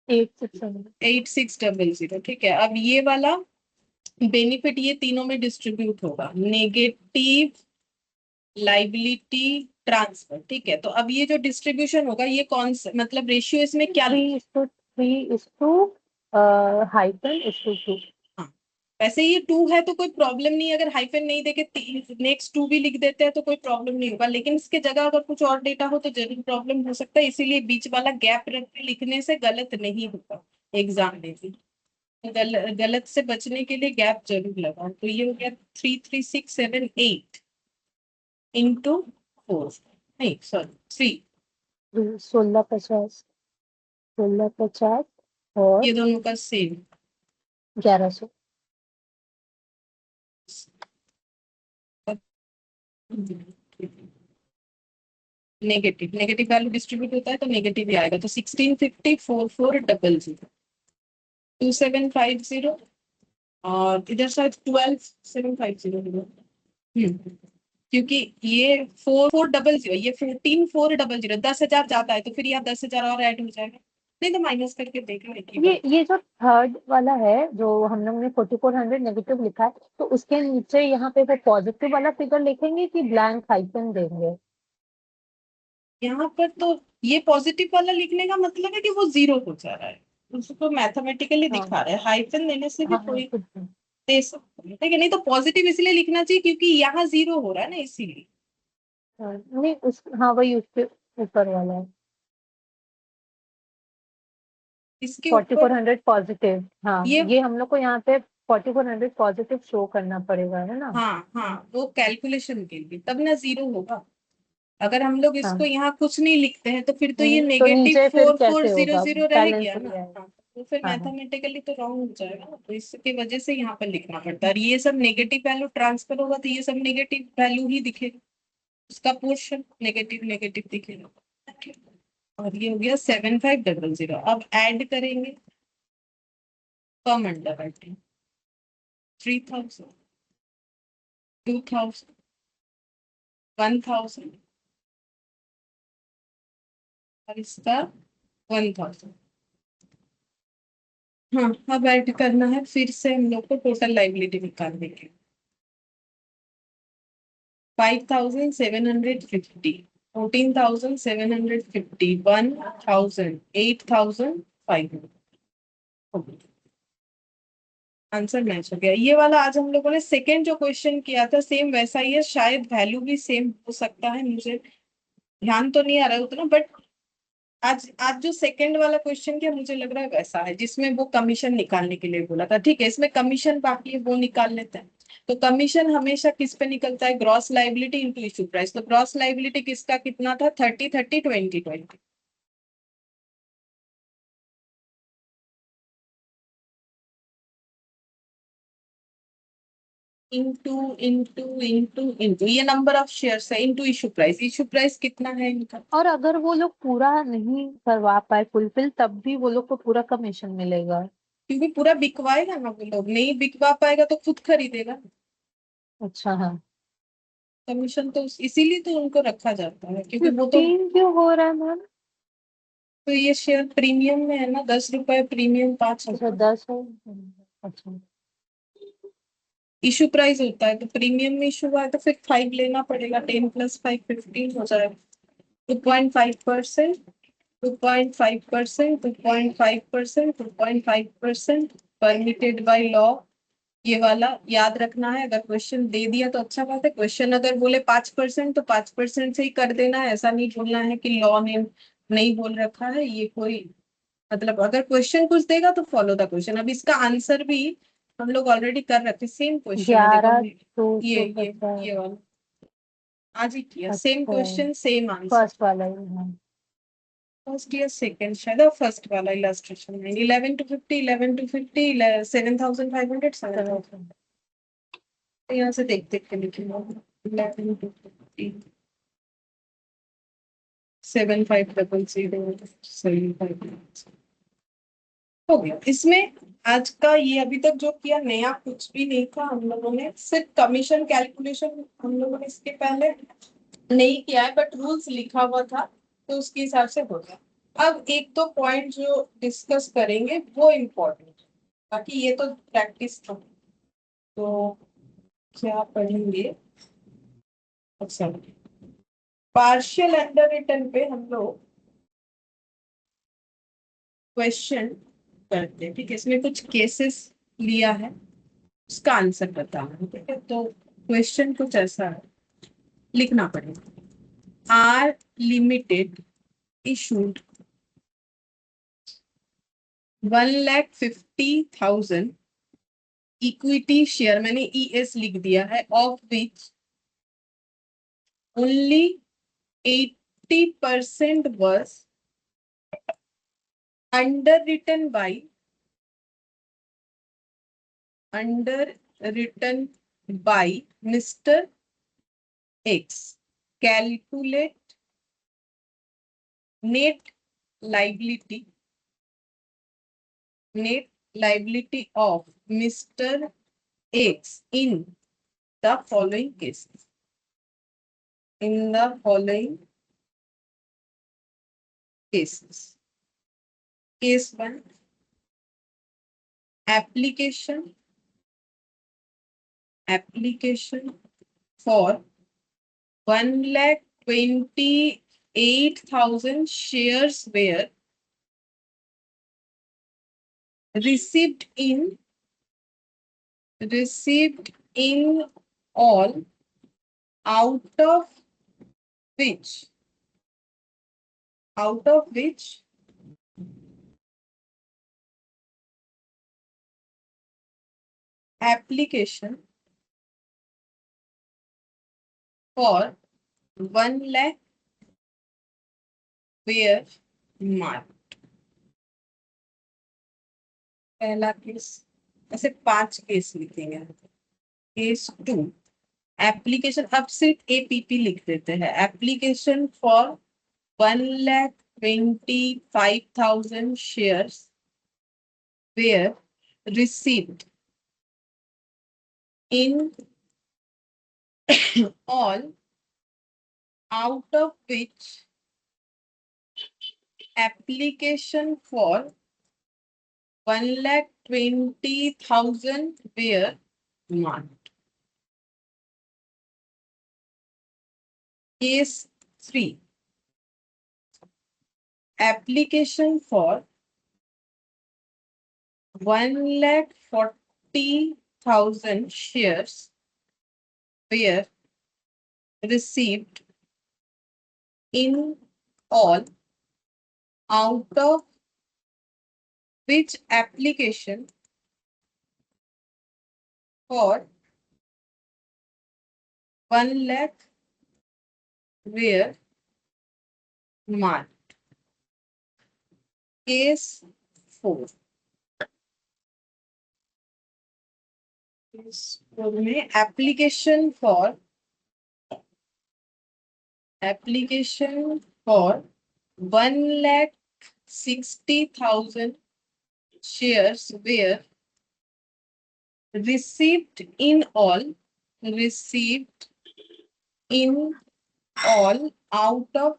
8600। 8600, ठीक है। अब ये वाला बेनिफिट ये तीनों में डिस्ट्रीब्यूट होगा, नेगेटिव लाइबिलिटी ट्रांसफर, ठीक है। तो अब ये जो डिस्ट्रीब्यूशन होगा ये कौन सा, मतलब रेशियो इसमें क्या लिखा 3:3 हाइफन 2। है? हाँ वैसे ये 2 है तो कोई प्रॉब्लम नहीं है, अगर हाइफन नहीं देके नेक्स्ट 2 भी लिख देते हैं तो कोई प्रॉब्लम नहीं होगा, लेकिन इसके जगह अगर कुछ और डेटा हो तो जरूर प्रॉब्लम हो सकता है, इसीलिए बीच वाला गैप रख के लिखने से गलत नहीं होगा एग्जाम में भी। गलत से बचने के लिए गैप जरूर लगाओ। तो ये हो गया 33,678 इंटू 4, नहीं सॉरी 3, 1650, 1650 और ये दोनों का same 1100। Negative negative value distribute होता है तो नेगेटिव ही आएगा, तो 1650 4400 2750 और इधर शायद 12750 क्योंकि ये 4400, ये 14400, 10,000 जाता है तो फिर यहाँ 10,000 और ऐड हो जाएगा, नहीं तो माइनस करके देख लो एक ही बार। ये जो थर्ड वाला है जो हम लोग ने 4400 नेगेटिव लिखा है, तो उसके नीचे यहाँ पे वो पॉजिटिव वाला फिगर लिखेंगे कि ब्लैंक हाइफन देंगे? यहाँ पर तो ये पॉजिटिव वाला लिखने का मतलब है कि वो जीरो हो जा रहा है, उसको मैथमेटिकली हाँ दिखा रहा है, हाइफन देने से भी हाँ हाँ, कोई कुछ भी। दे सकते हैं, ठीक है, नहीं तो पॉजिटिव इसलिए लिखना चाहिए क्योंकि यहाँ जीरो हो रहा है ना, इसीलिए। हाँ, नहीं उस, हाँ वही उसके ऊपर वाला है। इसके ऊपर 4400 पॉजिटिव, हाँ ये, ये हम लोग को यहाँ पे 4400 पॉजिटिव शो करना पड़ेगा, है ना? हाँ हाँ, वो कैलकुलेशन के लिए तब ना जीरो होगा। अगर हम लोग इसको हाँ, यहाँ कुछ नहीं लिखते हैं तो फिर तो ये तो नेगेटिव नीचे फिर फोर फोर कैसे जीरो होगा? जीरो रह बैलेंस गया हो ना। जाएगा। हाँ, तो फिर हाँ हाँ। मैथमेटिकली तो रॉन्ग हो जाएगा ना, तो इसकी वजह से यहाँ पर लिखना पड़ता है, और ये सब नेगेटिव वैल्यू ट्रांसफर होगा तो ये सब नेगेटिव वैल्यू ही दिखेगा, उसका पोर्शन नेगेटिव नेगेटिव दिखेगा। और ये हो गया 7500, अब ऐड करेंगे कम अंडर राइटिंग 3000, 2000, 1000 और इसका 1000। हाँ, अब ऐड करना है फिर से हम लोग को टोटल लाइबिलिटी निकालने के, 5750, 14,750, 1,000, 8,500। आंसर मैच हो गया, ये वाला आज हम लोगों ने सेकंड जो क्वेश्चन किया था सेम वैसा ही है, शायद वैल्यू भी सेम हो सकता है, मुझे ध्यान तो नहीं आ रहा है उतना, बट आज आज जो सेकंड वाला क्वेश्चन किया मुझे लग रहा है वैसा है, जिसमें वो कमीशन निकालने के लिए बोला था, ठीक है, इसमें कमीशन बाकी है वो निकाल लेते हैं। तो कमीशन हमेशा किस पे निकलता है, gross liability into issue price, तो ग्रॉस लाइबिलिटी किसका कितना था, 30, 30, 20, 20 इंटू इंटू इंटू इंटू, ये नंबर ऑफ शेयर्स है, इंटू इशू प्राइस कितना है इनका। और अगर वो लोग पूरा नहीं करवा पाए फुलफिल, तब भी वो लोग को पूरा कमीशन मिलेगा? क्योंकि पूरा बिकवाएगा ना, वो लोग नहीं बिकवा पाएगा तो खुद खरीदेगा, अच्छा हाँ। कमीशन तो इसीलिए तो उनको रखा जाता है क्योंकि वो तो, 15 क्यों हो रहा है मैम? तो ये शेयर प्रीमियम में है ना, 10 रुपए प्रीमियम, पांच अच्छा रुपए 10 है। अच्छा। इशू प्राइस होता है, तो प्रीमियम में इशू हुआ है तो फिर 5 लेना पड़ेगा, 10 + 5 15 हो जाएगा, 2.5%, 2.5%, 2.5%, 2.5% परमिटेड बाय लॉ। ये वाला याद रखना है, अगर क्वेश्चन दे दिया तो अच्छा बात है, क्वेश्चन अगर बोले 5% तो 5% से ही कर देना है, ऐसा नहीं बोलना है कि लॉ ने नहीं बोल रखा है, ये कोई मतलब अगर क्वेश्चन कुछ देगा तो फॉलो द क्वेश्चन। अब इसका आंसर भी हम लोग ऑलरेडी कर रखे, सेम क्वेश्चन है, देखो 11,250। ये वाला आज ही किया, सेम अच्छा, क्वेश्चन सेम आंसर। फर्स्ट वाला ही, हाँ। फर्स्ट या सेकंड शायद, फर्स्ट वाला इलस्ट्रेशन में 11 to 50, 11 to 50, 7,500, 7,000, तो यहाँ से देख देख के लिखेंगे, 11 to 50, 7,500, 7,500 हो गया। इसमें आज का ये अभी तक जो किया नया कुछ भी नहीं था, हम लोगों ने सिर्फ कमीशन कैलकुलेशन हम लोगों ने इसके पहले नहीं किया है, बट रूल्स लिखा हुआ था तो उसके हिसाब से हो गया। अब एक दो पॉइंट जो डिस्कस करेंगे वो इम्पोर्टेंट, बाकी ये तो प्रैक्टिस था। तो क्या पढ़ेंगे, अच्छा पार्शियल अंडर रिटर्न पे हम लोग क्वेश्चन करते हैं, ठीक है, इसमें कुछ केसेस लिया है, उसका आंसर बताना है, ठीक है, तो क्वेश्चन कुछ ऐसा है, लिखना पड़ेगा, R limited issued 1,50,000 equity share, मैंने ES लिख दिया है, of which only 80% was underwritten by Mr. X. Calculate net liability of Mr. X in the following cases. In the following cases. Case 1, application for 1,28,000 shares were received in all, out of which application for 1 lakh were marked. पहला case, ऐसे 5 case लिखेंगे. Case 2, application, अब सिर्फ APP लिख देते हैं. Application for 1,25,000 shares were received in all, out of which application for 1,20,000 were marked. Case 3, application for 1,40,000 shares were received in all, out of which application for 1 lakh were marked. Case 4. Case 4 में application for 1,60,000 shares were received in all, out of,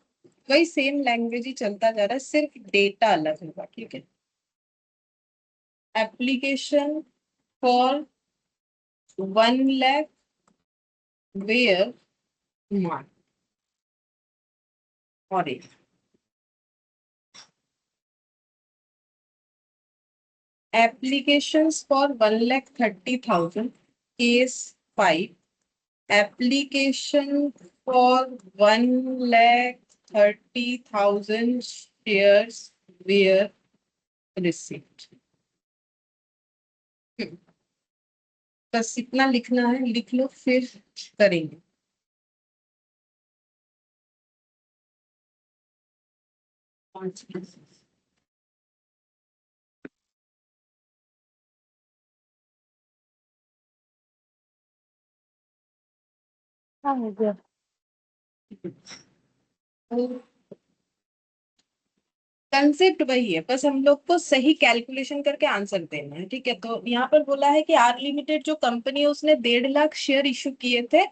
वही same language ही चलता जा रहा है, सिर्फ data अलग होगा. ठीक है. Application for 1 lakh were marked. और एक applications for 1,30,000. Case 5, application for 1,30,000 shares were received. बस इतना लिखना है, लिख लो फिर करेंगे. हाँ हो गया. कंसेप्ट वही है, बस हम लोग को सही कैलकुलेशन करके आंसर देना है. ठीक है. तो यहाँ पर बोला है कि आर लिमिटेड जो कंपनी है उसने 1.5 लाख शेयर इशू किए थे,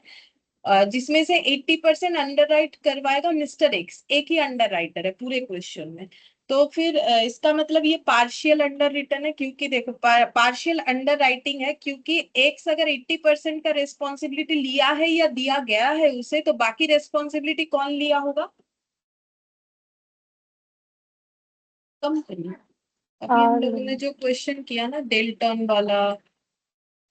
जिसमें से 80% अंडर राइट करवाएगा मिस्टर एक्स. एक ही अंडर राइटर है पूरे क्वेश्चन में. तो फिर इसका मतलब ये पार्शियल अंडर रिटर्न है, क्योंकि देखो पार्शियल अंडर राइटिंग है, क्योंकि एक्स अगर 80% का रेस्पॉन्सिबिलिटी लिया है या दिया गया है उसे, तो बाकी रेस्पॉन्सिबिलिटी कौन लिया होगा? कंपनी. अभी हम लोगों ने जो क्वेश्चन किया ना डेल्टन वाला,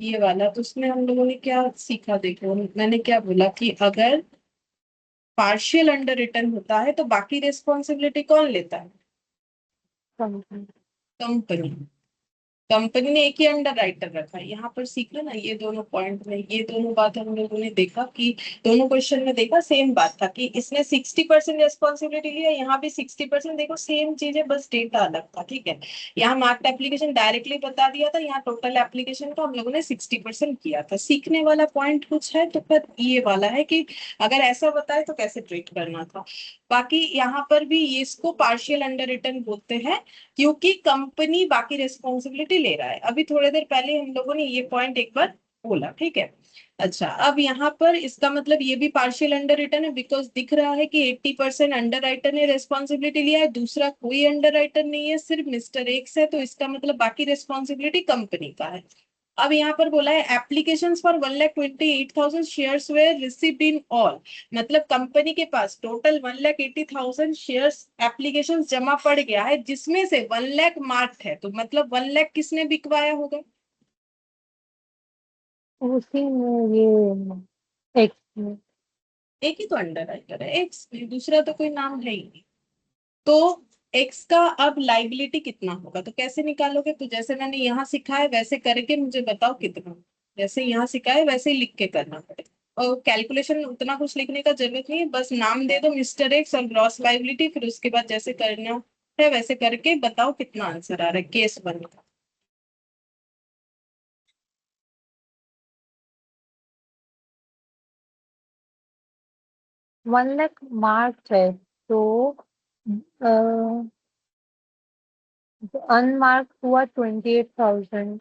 ये वाला, तो उसमें हम लोगों ने क्या सीखा? देखो मैंने क्या बोला कि अगर पार्शियल अंडर रिटर्न होता है तो बाकी रिस्पॉन्सिबिलिटी कौन लेता है? कंपनी. कंपनी. कंपनी ने एक ही अंडर राइटर रखा है। यहाँ पर सीख लो ना, ये दोनों पॉइंट में ये दोनों बात हम लोगों ने देखा कि दोनों क्वेश्चन में देखा सेम बात था कि इसने 60% रेस्पॉन्सिबिलिटी लिया, यहाँ भी 60%, देखो सेम चीज है, बस डेटा अलग था। ठीक है, यहाँ मार्क्ड एप्लीकेशन डायरेक्टली बता दिया था, यहाँ टोटल एप्लीकेशन का हम लोगों ने 60% किया था। सीखने वाला पॉइंट कुछ है तो फिर ये वाला है कि अगर ऐसा बताए तो कैसे ट्रीट करना था। बाकी यहाँ पर भी ये इसको पार्शियल अंडर रिटर्न बोलते हैं, क्योंकि कंपनी बाकी रिस्पॉन्सिबिलिटी ले रहा है। अभी थोड़ी देर पहले हम लोगों ने ये पॉइंट एक बार बोला। ठीक है, अच्छा अब यहाँ पर इसका मतलब ये भी पार्शियल अंडर रिटर्न है, बिकॉज दिख रहा है कि 80% अंडर राइटर ने रेस्पॉन्सिबिलिटी लिया है, दूसरा कोई अंडर राइटर नहीं है, सिर्फ मिस्टर एक्स है, तो इसका मतलब बाकी रेस्पॉन्सिबिलिटी कंपनी का है। अब यहाँ पर बोला है applications for 1,28,000 shares were received in all, मतलब कंपनी के पास टोटल 1,80,000 शेयर्स एप्लीकेशन जमा पड़ गया है, जिसमें से 1,00,000 मार्क्ड है, तो मतलब 1,00,000 किसने बिकवाया होगा? उसी में ये एक एक ही तो अंडर राइटर है, एक्स, दूसरा तो कोई नाम है ही नहीं। तो एक्स का अब लाइबिलिटी कितना होगा, तो कैसे निकालोगे? तो जैसे मैंने यहाँ सिखाया वैसे करके मुझे बताओ कितना, जैसे यहाँ सिखाया वैसे ही लिख के करना पड़ेगा। और कैलकुलेशन उतना कुछ लिखने का जरूरत नहीं है, बस नाम दे दो मिस्टर एक्स और ग्रॉस लाइबिलिटी, फिर उसके बाद जैसे करना है वैसे करके बताओ कितना आंसर आ रहा है केस वन का। 1 लाख मार्क्स है, तो अनमार्क हुआ 28,000।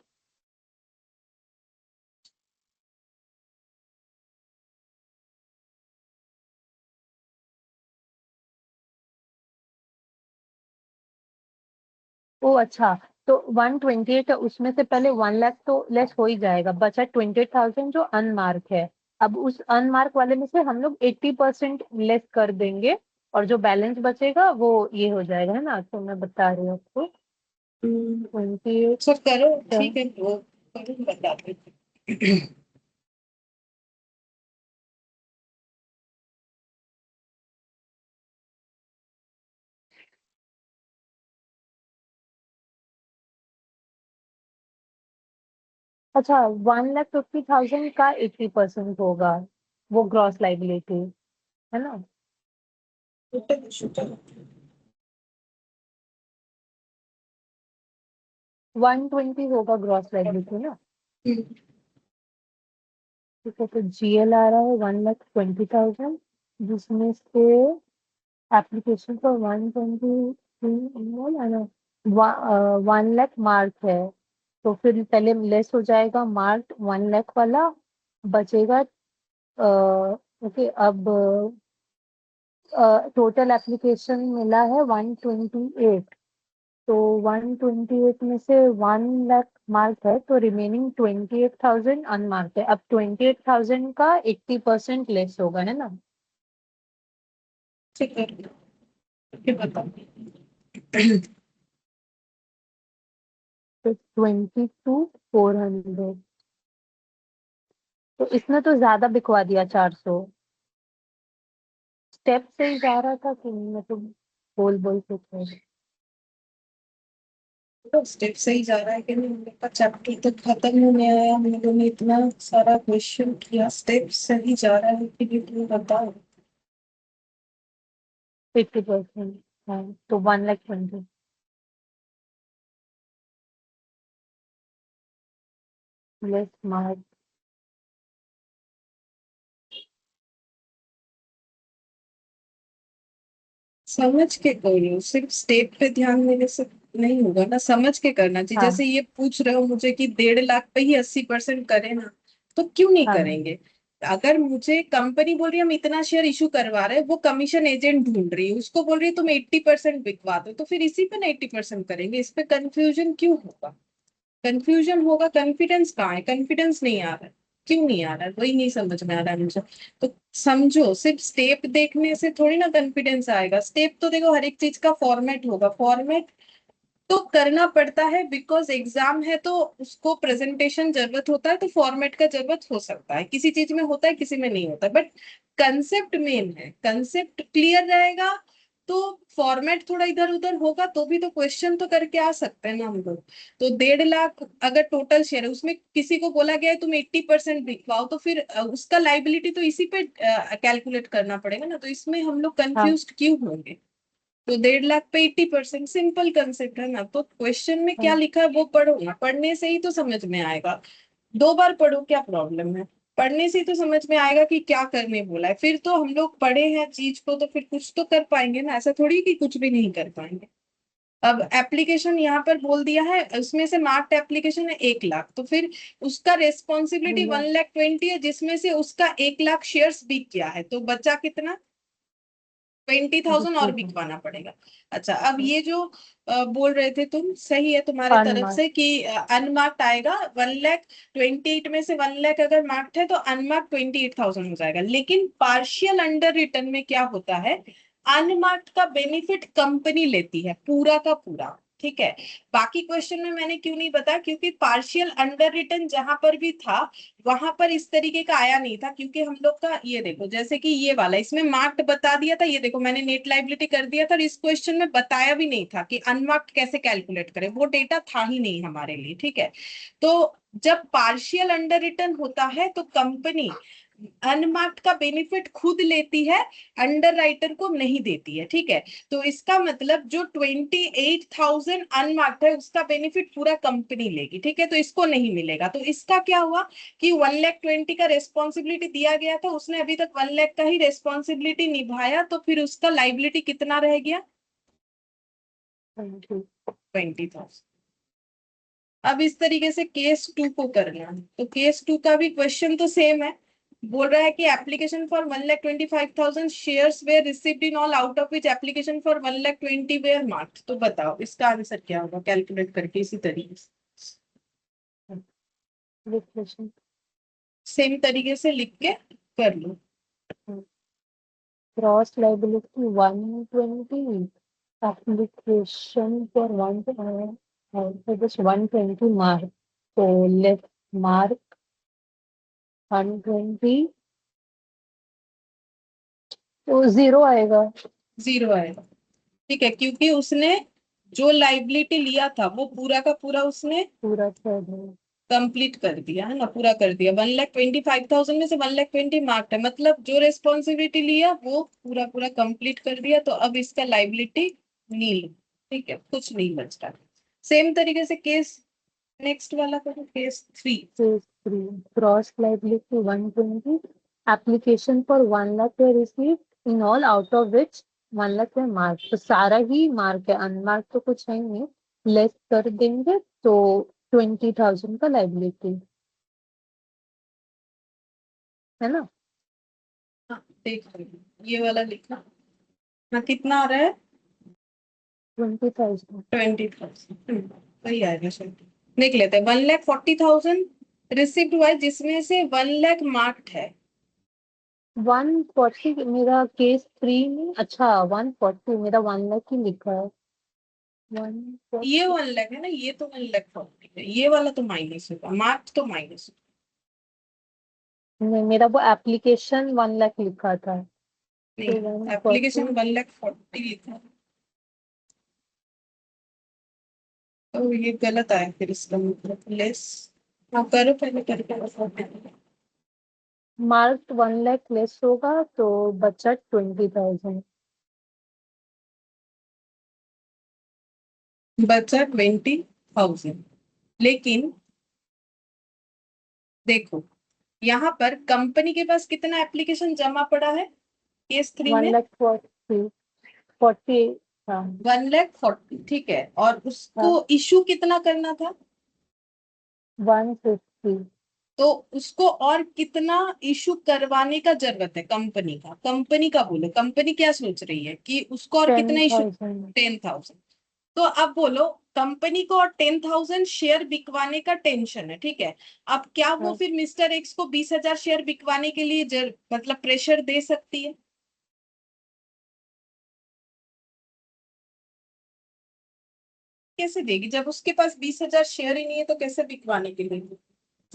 ओ अच्छा, तो 128 है, उसमें से पहले 1 लाख तो लेस हो ही जाएगा, बचा 28,000 जो अनमार्क है। अब उस अनमार्क वाले में से हम लोग 80% लेस कर देंगे, और जो बैलेंस बचेगा वो ये हो जाएगा, है ना? तो मैं बता रही हूँ आपको हम्म, 28। सब करो, ठीक है वो करो बता दो। अच्छा, 1,50,000 का 80% होगा, वो ग्रॉस लाइबिलिटी, है ना? 120 होगा ग्रॉस लाइबिलिटी ना। ठीक है, तो जीएल आ रहा है 1,20,000, जिसमें से एप्लीकेशन पर 1 लाख मार्क है, तो फिर पहले लेस हो जाएगा मार्क 1 लाख वाला, बचेगा। ओके, अब टोटल एप्लीकेशन मिला है 128, तो 128 में से 1 लाख मार्क है, तो रिमेनिंग 28,000 अनमार्क है। अब 28,000 का 80% लेस होगा, है ना? ठीक है, फिर बताओ। तो 22,400, तो इसने तो ज्यादा बिकवा दिया, 400। स्टेप से ही जा रहा था कि मैं तो बोल बोल के तो स्टेप सही जा रहा है कि नहीं, हम लोग का चैप्टर तक खत्म होने आया, हम लोगों ने इतना सारा क्वेश्चन किया, स्टेप सही जा रहा है कि नहीं तुम बताओ। 50%, हाँ, तो 1,20,000 लेस मार्क। समझ के करो, सिर्फ स्टेप पे ध्यान देने से नहीं होगा ना, समझ के करना चाहिए। हाँ जैसे ये पूछ रहे हो मुझे कि 1.5 लाख पे ही 80% करें ना, तो क्यों नहीं हाँ करेंगे? अगर मुझे कंपनी बोल रही है हम इतना शेयर इशू करवा रहे हैं, वो कमीशन एजेंट ढूंढ रही है, उसको बोल रही है तुम 80% बिकवा दो, तो फिर इसी पे ना 80% करेंगे, इस पे कंफ्यूजन क्यों होगा? कंफ्यूजन होगा, कॉन्फिडेंस कहाँ है? कॉन्फिडेंस नहीं आ रहा है, क्यों नहीं आ रहा है वही नहीं समझ में आ रहा है मुझे। तो समझो, सिर्फ स्टेप देखने से थोड़ी ना कॉन्फिडेंस आएगा। स्टेप तो देखो हर एक चीज का फॉर्मेट होगा, फॉर्मेट तो करना पड़ता है, बिकॉज एग्जाम है तो उसको प्रेजेंटेशन जरूरत होता है, तो फॉर्मेट का जरूरत हो सकता है, किसी चीज में होता है किसी में नहीं होता, बट कंसेप्ट मेन है, कंसेप्ट क्लियर रहेगा तो फॉर्मेट थोड़ा इधर उधर होगा तो भी तो क्वेश्चन तो करके आ सकते हैं ना हम लोग। तो 1.5 लाख अगर टोटल शेयर है, उसमें किसी को बोला गया है तुम 80% बिकवाओ, तो फिर उसका लाइबिलिटी तो इसी पे कैलकुलेट करना पड़ेगा ना, तो इसमें हम लोग हाँ कंफ्यूज क्यों होंगे। तो 1.5 लाख पे 80%, सिंपल कंसेप्ट है ना। तो क्वेश्चन में क्या हाँ लिखा है वो पढ़ो ना, पढ़ने से ही तो समझ में आएगा। 2 बार पढ़ो क्या प्रॉब्लम है, पढ़ने से ही तो समझ में आएगा कि क्या करने बोला है। फिर तो हम लोग पढ़े हैं चीज को तो फिर कुछ तो कर पाएंगे ना, ऐसा थोड़ी कि कुछ भी नहीं कर पाएंगे। अब एप्लीकेशन यहाँ पर बोल दिया है, उसमें से मार्क्ड एप्लीकेशन है 1 लाख, तो फिर उसका रेस्पॉन्सिबिलिटी भैया 1,20,000 है, जिसमें से उसका 1 लाख शेयर्स बिक गया है, तो बचा कितना, 20,000 और देखिए बिकवाना पड़ेगा। अच्छा, अब ये जो बोल रहे थे तुम, सही है तुम्हारे तरफ अनमार्क से कि अनमार्क्ड आएगा। 1,28,000 में से 1 लाख अगर मार्क्ड है तो अनमार्क्ड 28,000 हो जाएगा। लेकिन पार्शियल अंडर रिटर्न में क्या होता है, अनमार्क्ड का बेनिफिट कंपनी लेती है पूरा का पूरा, ठीक है। बाकी क्वेश्चन में मैंने क्यों नहीं बताया, क्योंकि पार्शियल अंडर रिटर्न जहां पर भी था वहां पर इस तरीके का आया नहीं था, क्योंकि हम लोग का ये देखो, जैसे कि ये वाला इसमें मार्क्ड बता दिया था, ये देखो मैंने नेट लाइबिलिटी कर दिया था, और इस क्वेश्चन में बताया भी नहीं था कि अनमार्क्ड कैसे कैलकुलेट करें, वो डेटा था ही नहीं हमारे लिए, ठीक है। तो जब पार्शियल अंडर रिटर्न होता है तो कंपनी अनमार्क्ड का बेनिफिट खुद लेती है, अंडर राइटर को नहीं देती है, ठीक है। तो इसका मतलब जो 28,000 अनमार्क्ड है उसका बेनिफिट पूरा कंपनी लेगी, ठीक है, तो इसको नहीं मिलेगा। तो इसका क्या हुआ कि 1,20,000 का रेस्पॉन्सिबिलिटी दिया गया था, उसने अभी तक 1 लाख का ही रेस्पॉन्सिबिलिटी निभाया, तो फिर उसका लाइबिलिटी कितना रह गया, 20,000। अब इस तरीके से केस 2 को करना है, तो केस 2 का भी क्वेश्चन तो सेम है। बोल रहा है कि application for 1,25,000 shares were received in all, out of which application for 1,20,000 were marked. तो बताओ इसका आंसर क्या होगा, कैलकुलेट करके इसी तरीके से, सेम तरीके से लिख के कर लो। Cross liability 120 application for one for just 120 mark. So let's mark 120 तो जीरो आएगा। जीरो आएगा, ठीक है, क्योंकि उसने जो लाइबिलिटी लिया था वो पूरा का पूरा उसने पूरा कर दो। कंप्लीट कर दिया है ना, पूरा कर दिया। 1,25,000 में से 1,20,000 मार्क्ड है, मतलब जो रेस्पॉन्सिबिलिटी लिया वो पूरा पूरा कंप्लीट कर दिया, तो अब इसका लाइबिलिटी नील, ठीक है, कुछ नहीं बच रहा। सेम तरीके से केस नेक्स्ट वाला करो, case 3। Phase 3 cross liability 120 application for 1 lakh were received in all out of which 1 lakh were marked। तो सारा ही मार्क है, अनमार्क तो कुछ है नहीं। लेस कर देंगे तो 20,000 का लाइबिलिटी है ना। हाँ देख लो, ये वाला लिखना। हाँ कितना आ रहा है, 20,000 20,000, वही आएगा शायद। देख लेते हैं, 1,40,000 रिसिप्ट हुआ है, जिसमें से 1 लाख मार्क्ड है। 140 मेरा केस 3 में। अच्छा 140 मेरा 1 लाख ही लिखा है। ये 140 1 लाख है ना, ये तो 1,40,000 है, ये वाला तो माइनस होगा, मार्क्स तो माइनस। में मेरा वो एप्लीकेशन 1 लाख लिखा था। तो नहीं, एप्लीकेशन 140 1,40,000 लिखा है, तो ये गलत आया फिर इसका मतलब लेस। हाँ करो, पहले करके बताओ। मार्क्ड 1 लाख लेस होगा तो बचा 20,000। बचा 20,000, लेकिन देखो यहाँ पर कंपनी के पास कितना एप्लीकेशन जमा पड़ा है केस 3 1 में, लाख 40 हाँ 1,40,000, ठीक है, और उसको हाँ इशू कितना करना था, 150 तो उसको और कितना इशू करवाने का जरूरत है कंपनी का बोलो, कंपनी क्या सोच रही है कि उसको और कितना इशू, 10,000 10,000। तो अब बोलो कंपनी को और 10,000 शेयर बिकवाने का टेंशन है, ठीक है। अब क्या वो हाँ फिर मिस्टर एक्स को 20,000 शेयर बिकवाने के लिए मतलब प्रेशर दे सकती है, कैसे देगी जब उसके पास 20,000 शेयर ही नहीं है, तो कैसे बिकवाने के लिए।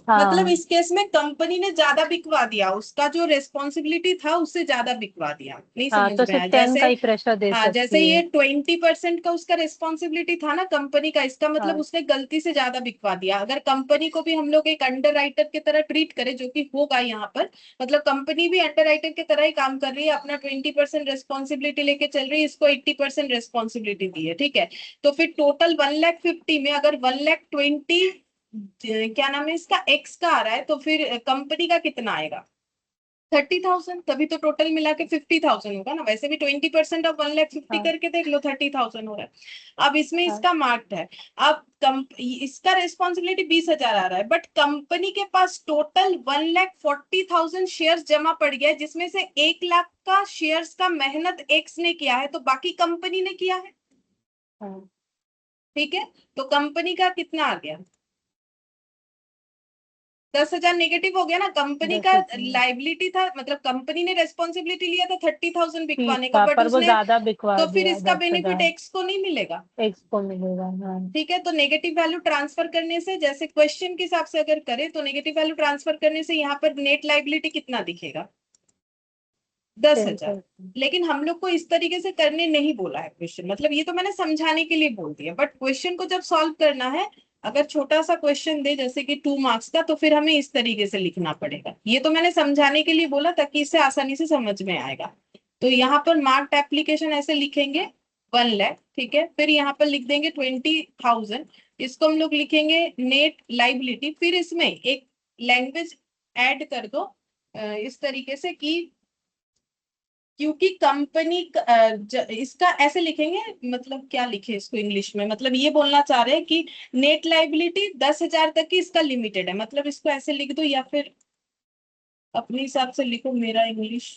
मतलब हाँ इस केस में कंपनी ने ज्यादा बिकवा दिया, उसका जो रेस्पॉन्सिबिलिटी था उससे ज्यादा बिकवा दिया, नहीं हाँ, समझ तो में आया? 10 जैसे का ही प्रेशर दे हाँ, जैसे सकती ये है। 20% का उसका रेस्पॉन्सिबिलिटी था ना कंपनी का, इसका मतलब हाँ उसने गलती से ज्यादा बिकवा दिया। अगर कंपनी को भी हम लोग एक अंडर राइटर की तरह ट्रीट करें, जो कि होगा यहाँ पर, मतलब कंपनी भी अंडर राइटर की तरह ही काम कर रही है, अपना 20% रेस्पॉन्सिबिलिटी लेके चल रही है, इसको 80% रेस्पॉन्सिबिलिटी दी है, ठीक है? तो फिर टोटल 1,50,000 में अगर 1,20,000 क्या नाम है इसका, एक्स का आ रहा है, तो फिर कंपनी का कितना आएगा? 30,000। तभी तो टोटल मिला के 50,000 होगा ना। वैसे भी 20% ऑफ 1,50,000 हाँ करके देख लो, 30,000 हो रहा है। अब इसमें हाँ इसका मार्क्ड है। अब इसका रेस्पॉन्सिबिलिटी 20,000 आ रहा है, बट कंपनी के पास टोटल 1,40,000 शेयर्स जमा पड़ गया है, जिसमें से 1 लाख का शेयर्स का मेहनत एक्स ने किया है, तो बाकी कंपनी ने किया है, हाँ। ठीक है? तो कंपनी का कितना आ गया? 10,000 नेगेटिव हो गया ना। कंपनी का 10,000 लाइबिलिटी था, मतलब कंपनी ने रेस्पॉन्सिबिलिटी लिया था 30,000 ठीक बिकवाने का, था, बट पर वो उसने, ज्यादा बिकवा तो फिर दिया इसका दस बेनिफिट हजार एक्स को नहीं मिलेगा। एक्स को मिलेगा। हाँ ठीक है, तो नेगेटिव वैल्यू ट्रांसफर करने से, जैसे क्वेश्चन के हिसाब से अगर करें, तो नेगेटिव वैल्यू ट्रांसफर करने से यहाँ पर नेट लाइबिलिटी कितना दिखेगा? 10,000। 10%। लेकिन हम लोग को इस तरीके से करने नहीं बोला है क्वेश्चन, मतलब ये तो मैंने समझाने के लिए बोल दिया, बट क्वेश्चन को जब सॉल्व करना है, अगर छोटा सा क्वेश्चन दे जैसे कि 2 मार्क्स का, तो फिर हमें इस तरीके से लिखना पड़ेगा। ये तो मैंने समझाने के लिए बोला ताकि इससे आसानी से समझ में आएगा। तो यहाँ पर मार्क्ड एप्लीकेशन ऐसे लिखेंगे, 1 लाख, ठीक है? फिर यहाँ पर लिख देंगे 20,000, इसको हम लोग लिखेंगे नेट लाइबिलिटी। फिर इसमें एक लैंग्वेज ऐड कर दो, इस तरीके से कि, क्योंकि कंपनी इसका ऐसे लिखेंगे, मतलब क्या लिखे इसको इंग्लिश में, मतलब ये बोलना चाह रहे हैं कि नेट लाइबिलिटी 10,000 तक की इसका लिमिटेड है, मतलब इसको ऐसे लिख दो, या फिर अपने हिसाब से लिखो, मेरा इंग्लिश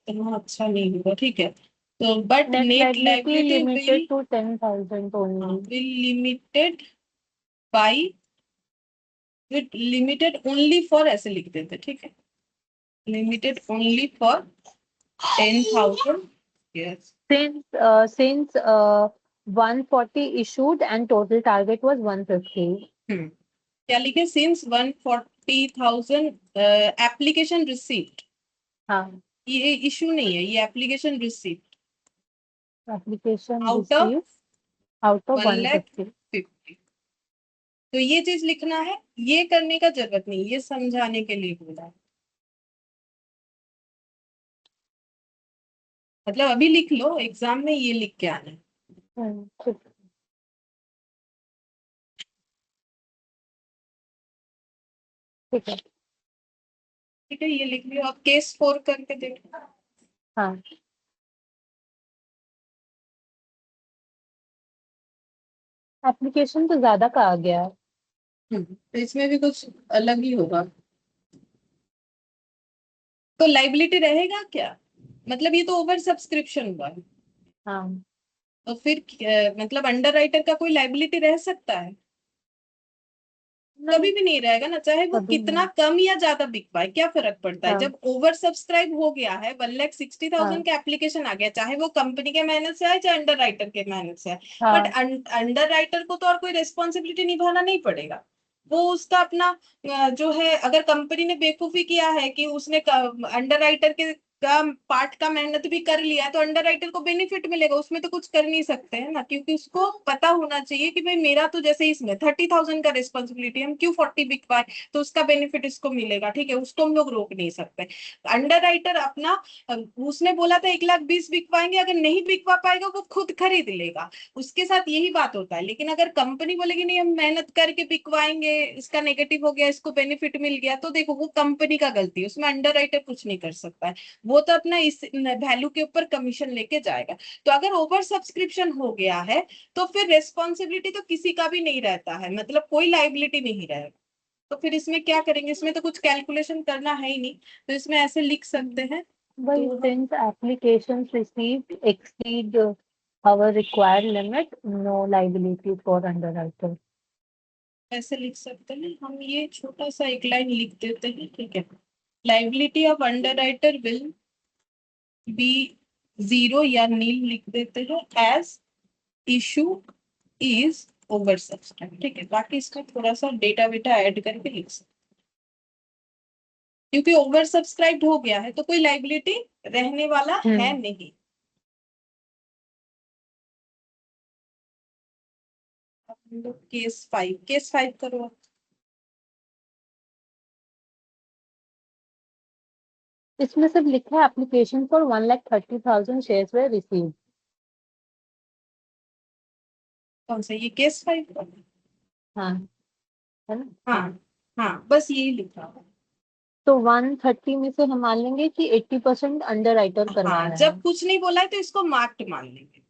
इतना अच्छा नहीं होगा, ठीक है? तो but net net liability liability limited to 10,000 only. Will limited by, limited only for, ऐसे लिख देते, ठीक है? Limited only for 10,000। Yes. Since 140 issued and total target was 150। क्या लिखे? सिंस 140,000 एप्लीकेशन रिसीव्ड, हाँ, ये इशू नहीं है, ये application received application out of receive out of 150। 1,50। तो ये चीज लिखना है, ये करने का जरूरत नहीं, ये समझाने के लिए बोला है। मतलब अभी लिख लो, एग्जाम में ये लिख के आना है। ठीक ठीक है। ठीक है, ये लिख लियो, अब केस स्कोर करके देखो। हाँ, एप्लीकेशन तो ज्यादा का आ गया है। तो इसमें भी कुछ अलग ही होगा। तो लाइबिलिटी रहेगा क्या? मतलब ये तो ओवर सब्सक्रिप्शन हुआ है, हाँ तो फिर मतलब अंडर राइटर का कोई लाइबिलिटी रह सकता है? कभी नहीं, भी नहीं रहेगा ना, चाहे वो कभी कितना नहीं। कम या ज्यादा बिक पाए, क्या फर्क पड़ता है? हाँ जब ओवर सब्सक्राइब हो गया है, 1,60,000 हाँ का एप्लीकेशन आ गया, चाहे वो कंपनी के मेहनत से आए, चाहे अंडर राइटर के मेहनत से आए, बट हाँ अंडर राइटर को तो और कोई रेस्पॉन्सिबिलिटी निभाना नहीं पड़ेगा। वो उसका अपना जो है, अगर कंपनी ने बेवकूफी किया है कि उसने अंडर राइटर के का पार्ट का मेहनत भी कर लिया है, तो अंडर राइटर को बेनिफिट मिलेगा, उसमें तो कुछ कर नहीं सकते हैं ना, क्योंकि उसको पता होना चाहिए कि भाई मेरा तो, जैसे इसमें 30,000 का रिस्पॉन्सिबिलिटी, हम क्यों 40 बिक पाए, तो उसका बेनिफिट इसको मिलेगा, ठीक है? उसको हम लोग रोक नहीं सकते। अंडर राइटर अपना, उसने बोला था 1,20,000 बिकवाएंगे, अगर नहीं बिकवा पाएगा वो खुद खरीद लेगा, उसके साथ यही बात होता है। लेकिन अगर कंपनी बोलेगी नहीं, हम मेहनत करके बिकवाएंगे, इसका नेगेटिव हो गया, इसको बेनिफिट मिल गया, तो देखो वो कंपनी का गलती है, उसमें अंडर राइटर कुछ नहीं कर सकता है। वो तो अपना इस वैल्यू के ऊपर कमीशन लेके जाएगा। तो अगर ओवर सब्सक्रिप्शन हो गया है, तो फिर रेस्पॉन्सिबिलिटी तो किसी का भी नहीं रहता है, मतलब कोई लाइबिलिटी नहीं रहेगा। तो फिर इसमें क्या करेंगे? इसमें तो कुछ कैलकुलेशन करना है ही नहीं, तो इसमें ऐसे लिख सकते हैं। वही, तो हम since applications received exceed our required limit, no liability for underwriter। ऐसे लिख सकते हैं, हम ये छोटा सा एक लाइन लिख देते हैं, ठीक है? Liability of underwriter will be zero या नील लिख देते हैं, as issue is oversubscribe, ठीक है? बाकी इसका थोड़ा सा डेटा वेटा ऐड करके लिख सकते क्योंकि ओवर सब्सक्राइब्ड हो गया है तो कोई लाइबिलिटी रहने वाला है नहीं। अब हम लोग केस 5 करो। इसमें सब लिखा है application for 1,30,000 shares way receive. कौन सा ये केस 5? हाँ, है ना? हाँ हाँ, बस यही लिखा हुआ। तो 130 में से हम मान लेंगे कि 80% अंडर राइटर करवा हाँ, रहा जब है। कुछ नहीं बोला है तो इसको मार्क्ड मान लेंगे।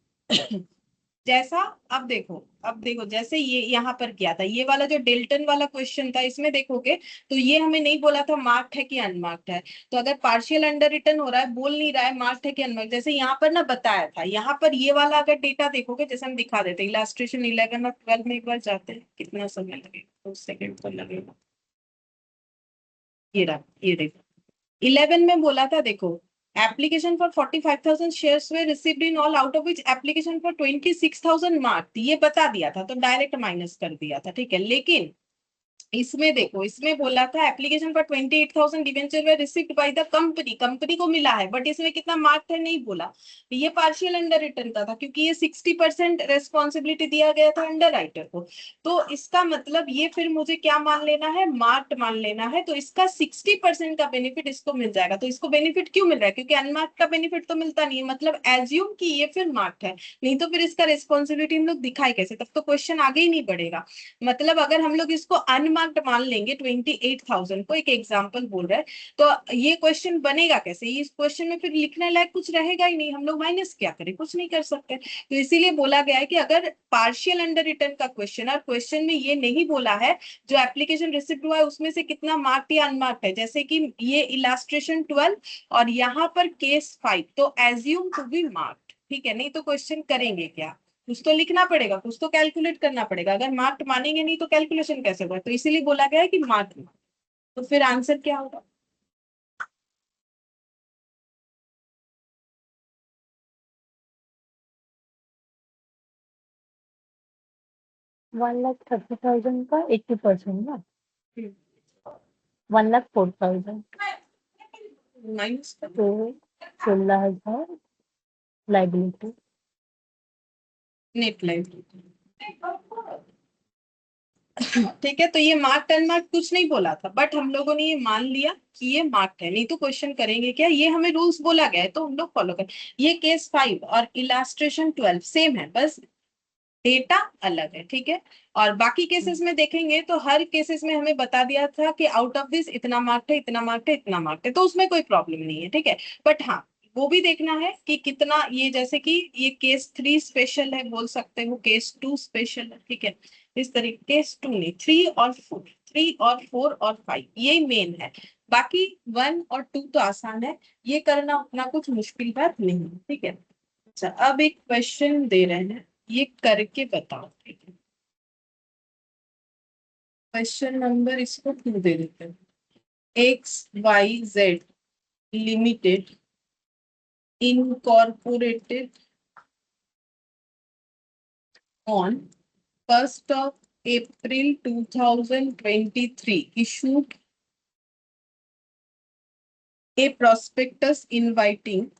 जैसा, अब देखो जैसे ये यहाँ पर किया था, ये वाला जो डेल्टन वाला क्वेश्चन था, इसमें देखोगे तो ये हमें नहीं बोला था मार्क्ड है कि अनमार्क्ड है। तो अगर पार्शियल अंडर रिटर्न हो रहा है, बोल नहीं रहा है मार्क्ड है कि अनमार्क्ड, जैसे यहाँ पर ना बताया था, यहाँ पर ये वाला अगर डेटा देखोगे, जैसे हम दिखा देते इलास्ट्रेशन 11 और 12 में एक बार जाते हैं, कितना समय लगेगा, 2 सेकेंड तो लगेगा। ये देखो 11 में बोला था, देखो application for 45,000 shares way received in all, out of which application for 26,000 mark, ये बता दिया था तो डायरेक्ट माइनस कर दिया था, ठीक है। लेकिन इसमें देखो, इसमें बोला था application for 28,000 debenture way received by the company, company को मिला है, बट इसमें कितना मार्क है नहीं बोला। ये पार्शियल अंडर रिटर्न का था, क्योंकि ये 60% रेस्पॉन्सिबिलिटी दिया गया था अंडर राइटर को। तो इसका मतलब ये फिर मुझे क्या मान लेना है, मार्क्ड मान लेना है। तो इसका 60% का बेनिफिट इसको मिल जाएगा। तो इसको बेनिफिट क्यों मिल रहा है, क्योंकि अनमार्क्ड का बेनिफिट तो मिलता नहीं है, मतलब एज्यूम कि ये फिर मार्क्ड है। नहीं तो फिर इसका रेस्पॉन्सिबिलिटी हम लोग दिखाए कैसे, तब तो क्वेश्चन आगे ही नहीं बढ़ेगा। मतलब अगर हम लोग इसको अनमार्क्ड मान लेंगे 28,000 को, एक एग्जाम्पल बोल रहा है, तो ये क्वेश्चन बनेगा कैसे, इस क्वेश्चन में फिर लिखने लायक कुछ रहेगा ही नहीं, हम लोग माइनस क्या करें, कुछ नहीं कर सकते। तो इसीलिए बोला गया है कि अगर पार्शियल अंडर रिटर्न का क्वेश्चन, और क्वेश्चन में ये नहीं बोला है जो एप्लीकेशन रिसिप्ट हुआ है उसमें से कितना मार्क्ड या अनमार्क्ड है, जैसे कि ये इलास्ट्रेशन 12 और यहाँ पर केस 5, तो एज्यूम टू बी मार्क्ड, ठीक है। नहीं तो क्वेश्चन करेंगे क्या, कुछ तो लिखना पड़ेगा, कुछ तो कैलकुलेट करना पड़ेगा। अगर मार्क्ड मानेंगे नहीं तो कैलकुलेशन कैसे होगा, तो इसीलिए बोला गया है कि मार्क्ड। तो फिर आंसर क्या होगा? 1,30,000 का 80% ना, 1,04,000, माइनस कर, तो 16,000 लाइबिलिटी। नेट लाइफ, ठीक है। तो ये मार्क्ड अनमार्क्ड कुछ नहीं बोला था, बट हम लोगों ने ये मान लिया कि ये मार्क्ड है, नहीं तो क्वेश्चन करेंगे क्या, ये हमें रूल्स बोला गया है तो हम लोग फॉलो करें। ये केस 5 और इलास्ट्रेशन 12 सेम है, बस डेटा अलग है, ठीक है। और बाकी केसेस में देखेंगे तो हर केसेस में हमें बता दिया था कि आउट ऑफ दिस इतना मार्क्ड है, इतना मार्क्ड है, इतना मार्क्ड है, तो उसमें कोई प्रॉब्लम नहीं है, ठीक है। बट हाँ, वो भी देखना है कि कितना, ये जैसे कि ये केस 3 स्पेशल है, बोल सकते हो केस 2 स्पेशल है, ठीक है। इस तरीके केस 2 नहीं, 3 और 4 ये मेन है। बाकी 1 और 2 तो आसान है, ये करना उतना कुछ मुश्किल बात नहीं है, ठीक है। अच्छा, अब एक क्वेश्चन दे रहे हैं, ये करके बताओ, ठीक है। क्वेश्चन नंबर इसको क्यों दे देते हैं, XYZ limited incorporated on 1st of April 2023 issued a prospectus inviting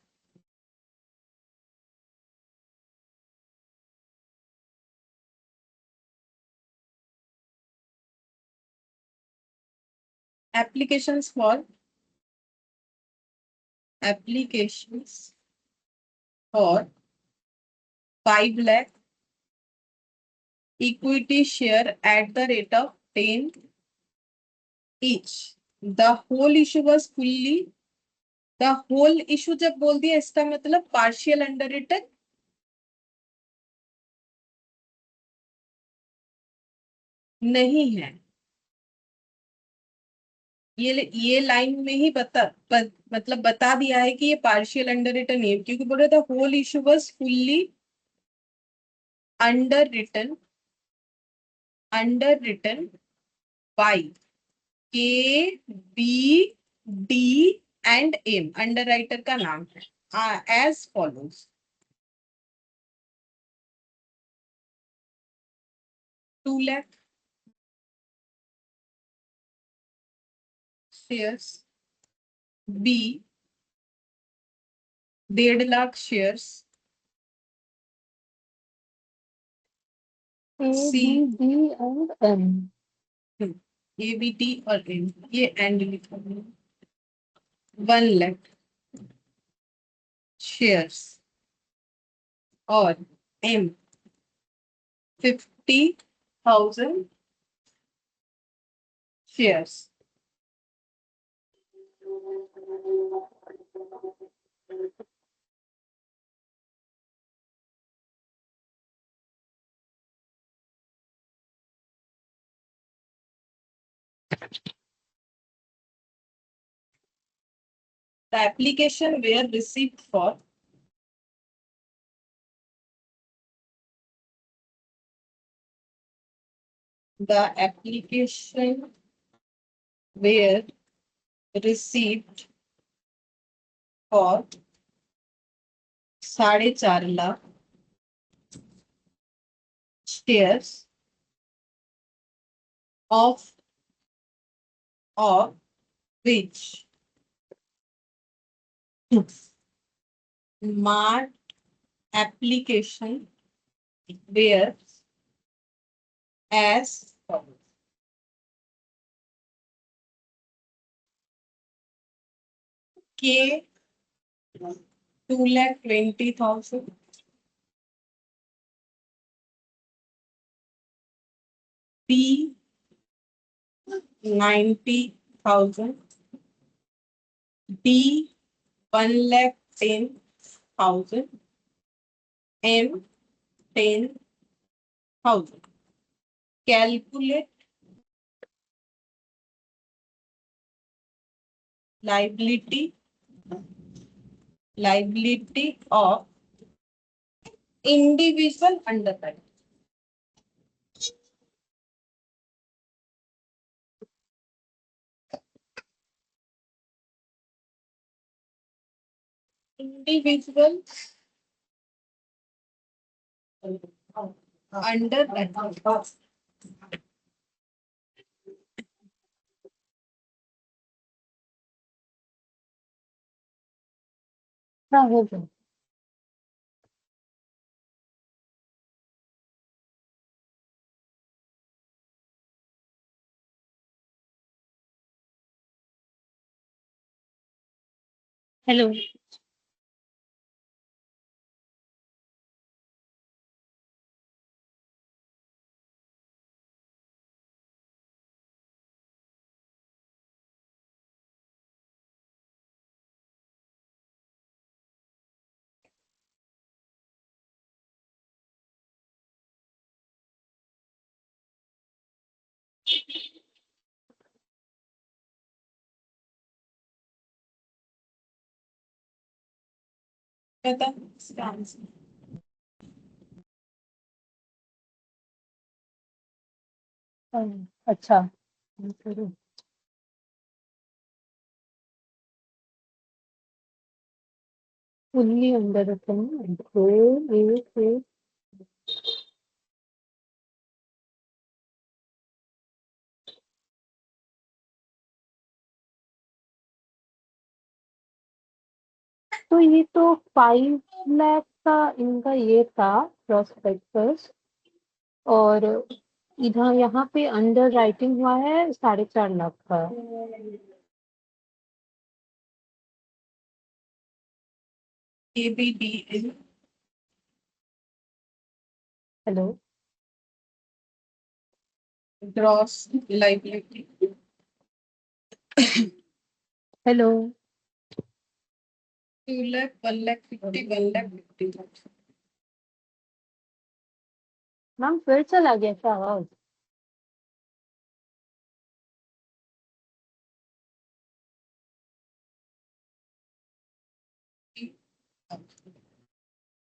applications for 5 lakh equity share at the rate of 10 each. The whole issue was fully, the whole issue जब बोल दिया इसका मतलब partial under return नहीं है। ये line में ही मतलब बता दिया है कि ये पार्शियल अंडर रिटर्न नहीं है, क्योंकि बोल रहा था whole issue was fully underwritten by K B D and M, underwriter का नाम है, as follows 2 lakh shares B 1.5 lakh shares, A C B D और एम। ए बी डी और एम, ये एंड लिखा है। 1 लाख शेयर्स और M 50,000 shares. The application were received for the application were received for 4.5 lakh shares of which marked application were as follows. K 2,20,000, P 90,000, D 1,10,000, M 10,000. Calculate liability of individual underwriter. Individual underwriter. हाँ हो गया। Hello. बता इसका answer. अच्छा। Fully under दो एक तो ये तो 5 लाख का इनका ये था प्रोस्पेक्टस। और इधर यहाँ पे अंडर राइटिंग हुआ है 4.5 लाख का। ABDL hello. gross liability hello. 2 lakh, 1,50,000, 1,50,000. Ma'am फिर चला गया क्या आवाज?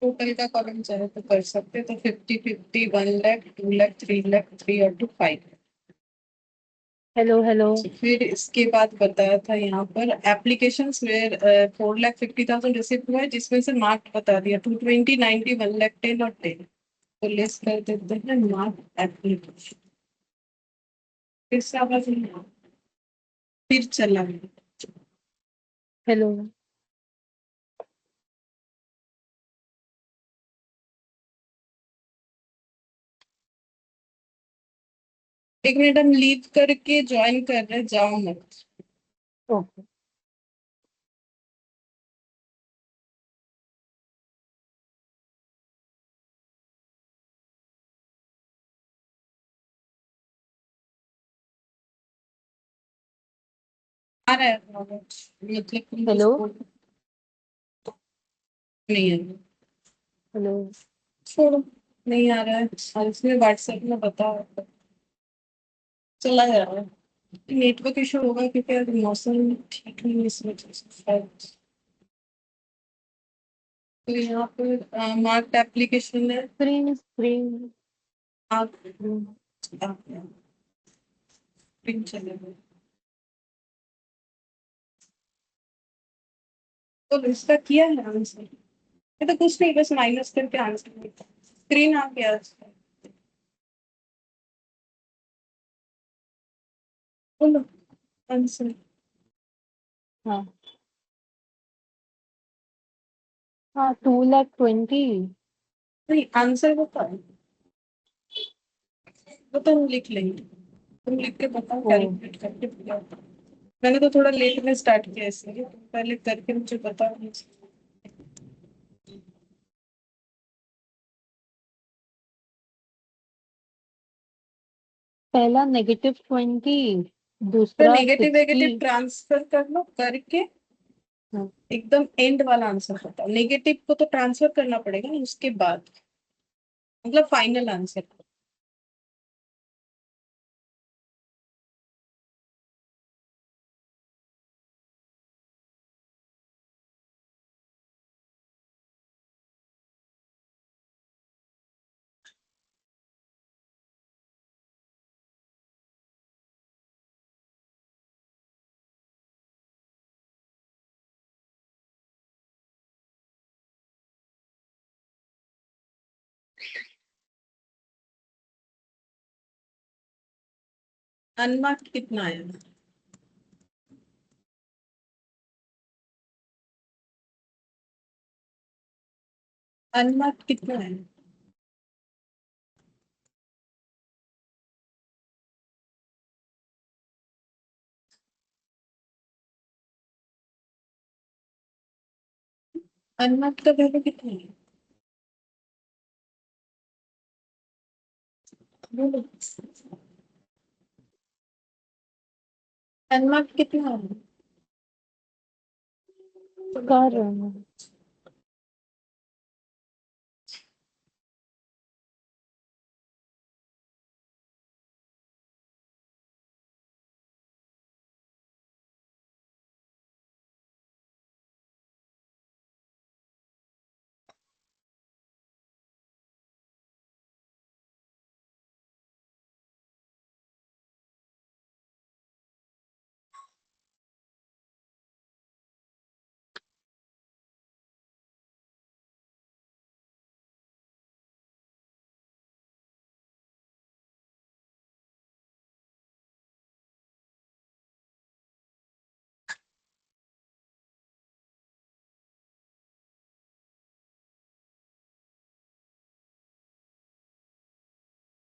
टोटल का कॉलम चाहे तो कर सकते, तो 50-50, 1 लाख, 2 लाख, 3 लाख, 3 और 2 5। Hello hello. फिर इसके बाद बताया था यहाँ पर एप्लीकेशन में 4,50,000 रिसीव हुआ है, जिसमें से मार्क बता दिया 220, 90, 1 लाख, 10 और 10। तो लेस कर देते हैं मार्क एप्लीकेशन। फिर से आवाज नहीं आ रही। फिर चला गया। हेलो। एक मिनट, हम लीव करके ज्वाइन कर रहे हैं, जाओ मत। ओके। आ रहा है मतलब तुम कुछ हेलो। बोल नहीं है। हेलो। छोड़ो, नहीं आ रहा है। और इसमें व्हाट्सएप में बता, चला जा रहा है। नेटवर्क इशू होगा क्योंकि आज मौसम ठीक नहीं है, इस वजह से शायद। तो यहाँ पर मार्क्ड एप्लीकेशन है। स्क्रीन स्क्रीन आप स्क्रीन। पिन चले गए। तो इसका किया है आंसर? ये तो कुछ नहीं, बस माइनस करके आंसर। स्क्रीन आ गया इसका। बोलो आंसर। हाँ हाँ, 2,20,000। नहीं, आंसर बताओ। वो तो हम लिख लेंगे, तुम लिख के बताओ, ओ, कैलकुलेट करके बताओ। मैंने तो थोड़ा लेट में स्टार्ट किया इसलिए, पहले करके मुझे बताओ। पहला -20, तो दूसरा नेगेटिव 60। नेगेटिव ट्रांसफर कर लो, करके एकदम एंड वाला आंसर बताओ। नेगेटिव को तो ट्रांसफर करना पड़ेगा ना उसके बाद, मतलब फाइनल आंसर। अनमार्क्ड कितना आया? अनमार्क्ड कितना है? अनमार्क्ड का वैल्यू कितना है? बोलो। अनमार्क्ड कितना है? कर रहे हैं।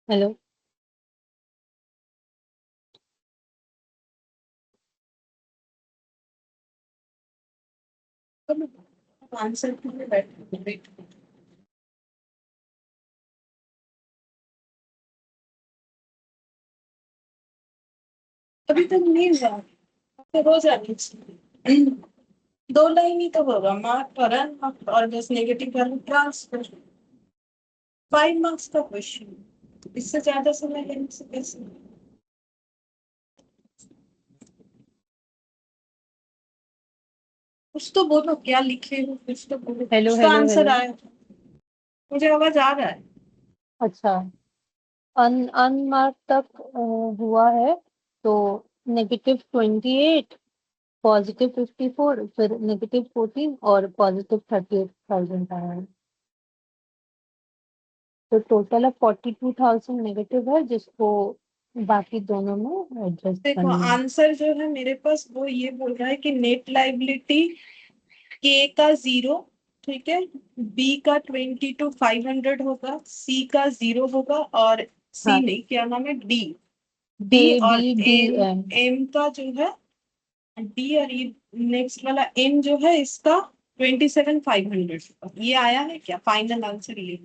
हेलो। आंसर के लिए बैठ। अभी तक नहीं हुआ, तो हो जानी चाहिए। दो लाइन ही तो होगा, मार्क और अनमार्क्ड, और बस नेगेटिव वैल्यू ट्रांसफर। 5 मार्क्स का क्वेश्चन, इससे ज्यादा समय लेने से कैसे? कुछ तो बोलो, क्या लिखे हो, कुछ तो बोलो, हेलो कुछ तो हेलो आंसर हेलो। आया। मुझे आवाज आ रहा है। अच्छा, अनमार्क तक हुआ है। तो -28, +54, फिर -14 और +38,000 आया है। तो टोटल अब 42,000 नेगेटिव है, जिसको बाकी दोनों में एडजस्ट देखो करना है। आंसर जो है मेरे पास वो ये बोल रहा है कि नेट लाइबिलिटी के का 0, ठीक है, बी का 22,500 होगा, सी का 0 होगा, और सी हाँ, नहीं, क्या नाम है, डी, ए डी बी और डी एम, एम। एम का जो है, डी और ये नेक्स्ट वाला एम जो है इसका 27,500, ये आया है क्या फाइनल आंसर ये?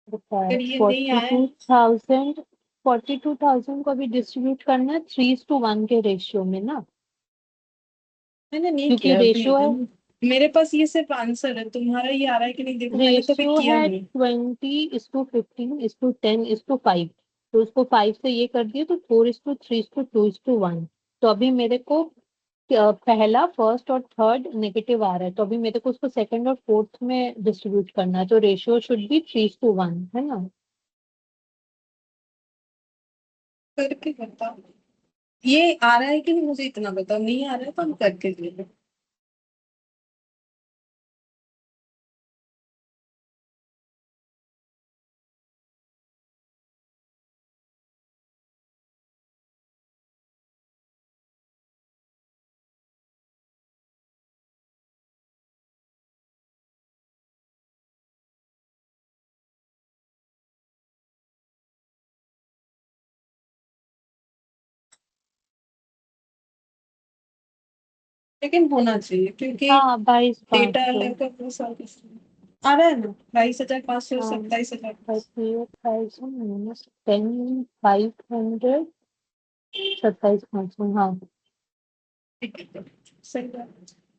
अगर ये नहीं फोर्टी आया टू थाउजेंड 42,000 को भी डिस्ट्रीब्यूट करना है 3:1 के रेशियो में ना, मैंने नहीं क्योंकि किया अभी। रेशियो है, मेरे पास ये सिर्फ आंसर है, तुम्हारा ये आ रहा है कि नहीं, देखो मैंने कभी रेशियो किया है नहीं। 20:15:10:5, तो उसको 5 से ये कर दिए तो 4:3:2:1। तो अभी मेरे को पहला, फर्स्ट और थर्ड नेगेटिव आ रहा है, तो अभी मेरे को उसको सेकंड और फोर्थ में डिस्ट्रीब्यूट करना है, तो रेशियो शुड बी 3:1, है ना। करके बताओ, ये आ रहा है कि नहीं मुझे इतना बताओ, नहीं आ रहा है तो हम करके दे दो। लेकिन होना चाहिए क्योंकि हाँ, 22,500। डेटा अलग है, बहुत सारे आ रहा है ना, 22,500, हाँ, 27,000। 38,000 माइनस 10,500, 27,500, हाँ। ठीक है, सही बात।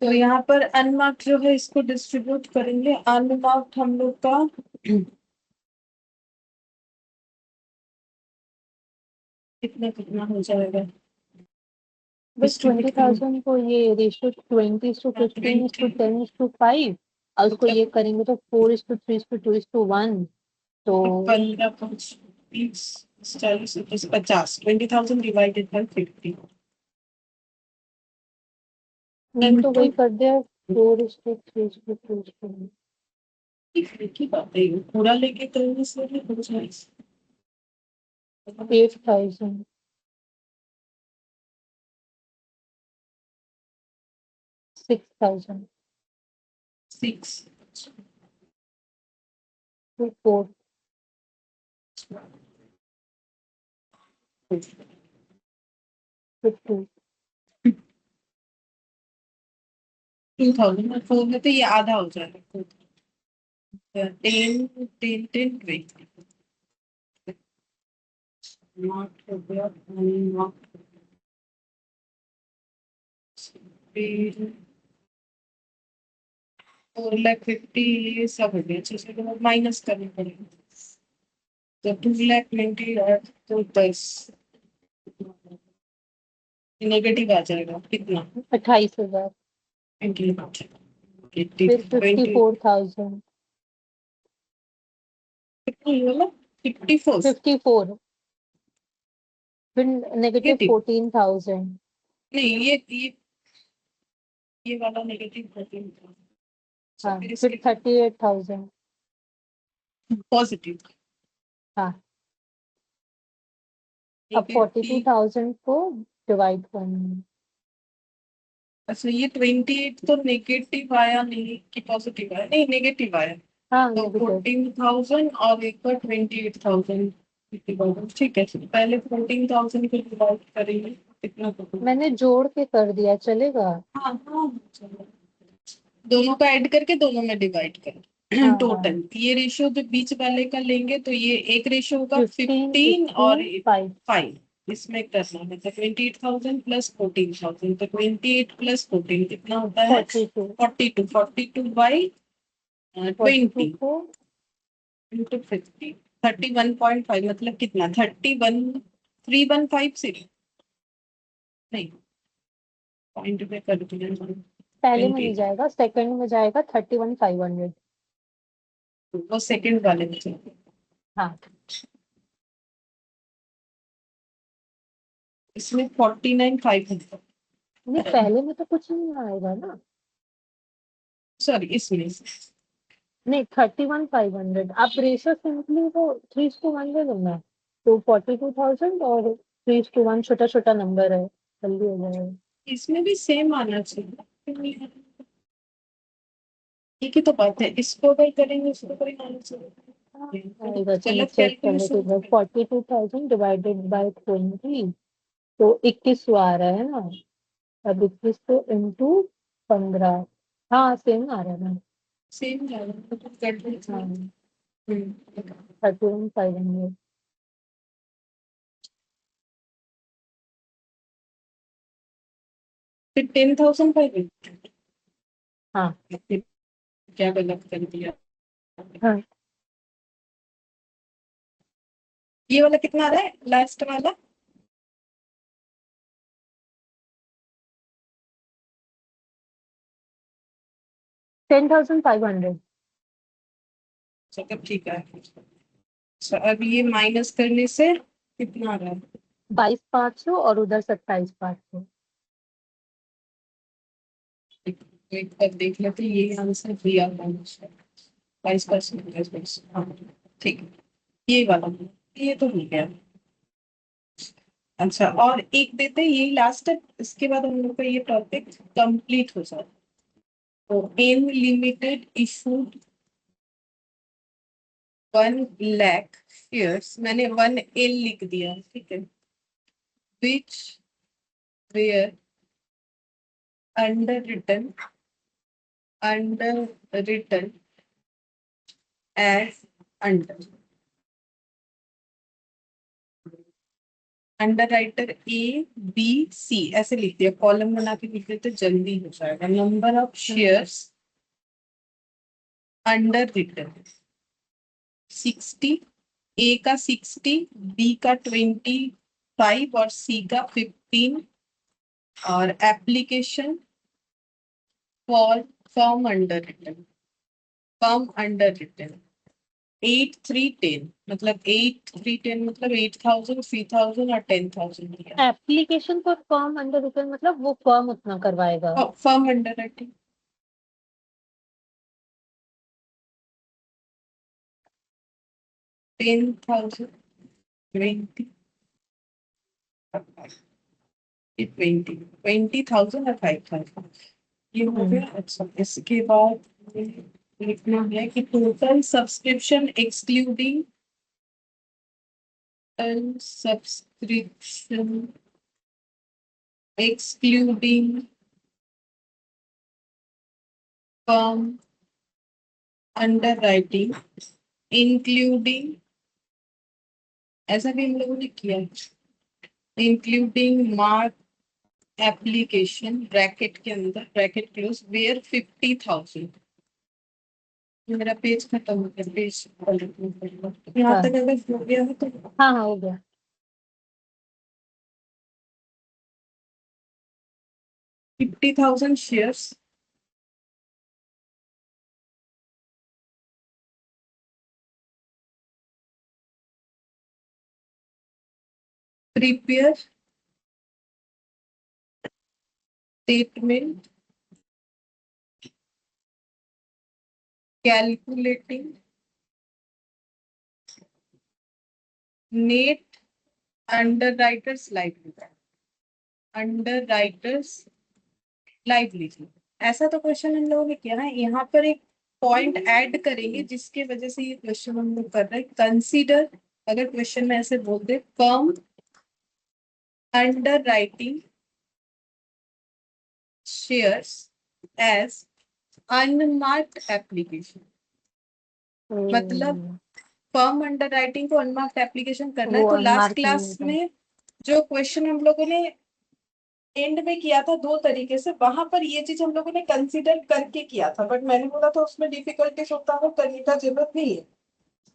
तो यहाँ पर अनमार्क्ड जो है इसको डिस्ट्रीब्यूट करेंगे, अनमार्क्ड हम लोग का कितना कितना हो जाएगा बस डिस्ट्रीब्यूट करेंगे? 20,000 को ये रेशियो 20:15:10:5, और उसको ये मतलब करेंगे तो 4:3:2:1। तो 15, 20, 40, 50, 20,000 डिवाइडेड बाई 50 मैंने तो इंटू, वही कर दिया, 4:3:2:1। की बात है, ये पूरा लेके करने से भी हो जाए। 8,000, 6,000, 6, 4, 50। 2,000 फोर में तो ये आधा हो जाएगा, 10, 10, 10, 20 नॉट हो गया, नॉट 4,50,000, ये सब हो गया, अच्छे से माइनस करना पड़ेगा, तो 2,20,000 तो 10 नेगेटिव आ जाएगा कितना, 28,000, 20, फिर 20, 54,000, कितना ये वाला 54 54, फिर नेगेटिव नेगेटिव, 14,000। नहीं ये वाला नेगेटिव 13 था, अच्छा हाँ, फिर फिर इसके 38,000। पॉजिटिव हाँ, अब नेगेटिव, 42,000 को डिवाइड करना है। अच्छा ये 28 तो नेगेटिव आया नहीं कि पॉजिटिव आया, नहीं नेगेटिव आया, हाँ, तो नेगेटिव। 14,000 और एक बार 28,000, ठीक है, पहले 14,000 को डिवाइड करेंगे कितना तो, मैंने जोड़ के कर दिया, चलेगा। हाँ हाँ चलो, दोनों का ऐड करके दोनों में डिवाइड हाँ, कर हाँ, टोटल, ये रेशियो जो बीच वाले का लेंगे तो ये एक रेशियो होगा 15 15 इक्टू और 5। 5, इसमें करना है तो 28,000 प्लस 14,000, तो 28 प्लस 14 कितना होता है, 42। 42, 42 बाई 42 20 को इंटू 50, 31.5 मतलब कितना, 31,315 नहीं, पॉइंट में कर दिया पहले में 20, नहीं जाएगा, सेकंड में जाएगा 31,500। वो सेकंड वाले में चलिए, हाँ, इसमें 49,500, नहीं पहले में तो कुछ नहीं आएगा ना। सॉरी इसमें, नहीं, 31,500, आप रेशो सिंपली वो 3:1 ले लो ना, तो 42,000 और 3:1 छोटा छोटा नंबर है, जल्दी हो जाएगा। इसमें भी सेम आना चाहिए। एक ही तो बात है, इसको अगर करेंगे इसको कोई आना चाहिए। आएगा, चलो गलत चेक कर लेते कैलकुलेशन। हैं। 42,000 डिवाइडेड बाय 20, तो 21 आ रहा है ना। अब 21 को इंटू 15, हाँ सेम आ रहा है ना। सेम जा रहा है, तो कर देते हाँ, हैं। 31,500। फिर 10,500। हाँ क्या गलत कर दिया? हाँ, ये वाला कितना आ रहा है लास्ट वाला? 10,500। तब ठीक है। अच्छा, अब ये माइनस करने से कितना आ रहा है? 22,500 और उधर 27,500। एक बार देख लेते हैं, ये आंसर दिया माइनस 22%, 22%। हाँ ठीक है, ये वाला ये तो हो गया। अच्छा, और एक देते हैं, यही लास्ट है, इसके बाद हम लोग का ये टॉपिक कंप्लीट हो जाए। तो M limited issued 1 lakh shares, मैंने 1L लिख दिया, ठीक है, which were underwritten underwritten as under underwriter A B C ऐसे लिख दिया, कॉलम बना के लिख देते जल्दी हो जाएगा। Number of shares under return 60, ए का 60, बी का 25 और सी का 15, और application for form under return, form under return 8,310, मतलब 8,310 मतलब 8,000, 3,000 और 10,000 दिया। Application for firm under return मतलब वो फर्म उतना करवाएगा। फॉर्म अंडर राइटिंग 10,000, 20, 20,000 और 5,000, ये हो गया। अच्छा, इसके बाद ये लिखना है कि total subscription excluding subscription excluding firm under writing including, ऐसा भी हम लोगों ने किया, इंक्लूडिंग मार्क एप्लीकेशन ब्रैकेट के अंदर ब्रैकेट क्लोज वेयर 50,000। मेरा पेज खत्म हो गया, पेज यहाँ हाँ तक अगर हो गया है तो हाँ हाँ, हो गया। 50,000 shares prepare statement calculating net underwriters liability, underwriters liability. ऐसा तो क्वेश्चन हम लोगों ने किया ना, यहाँ पर एक पॉइंट ऐड करेंगे जिसके वजह से ये क्वेश्चन हम लोग कर रहे हैं। कंसीडर, अगर क्वेश्चन में ऐसे बोल दे, firm underwriting shares as unmarked application, मतलब हम्म, फर्म अंडर राइटिंग को अनमार्क्ड एप्लीकेशन करना है। वो तो लास्ट अनमार्क नहीं क्लास होता। में जो क्वेश्चन हम लोगों ने एंड में किया था दो तरीके से, वहां पर ये चीज हम लोगों ने कंसीडर करके किया था, बट मैंने बोला था उसमें डिफिकल्टीज होता है, करने का जरूरत नहीं है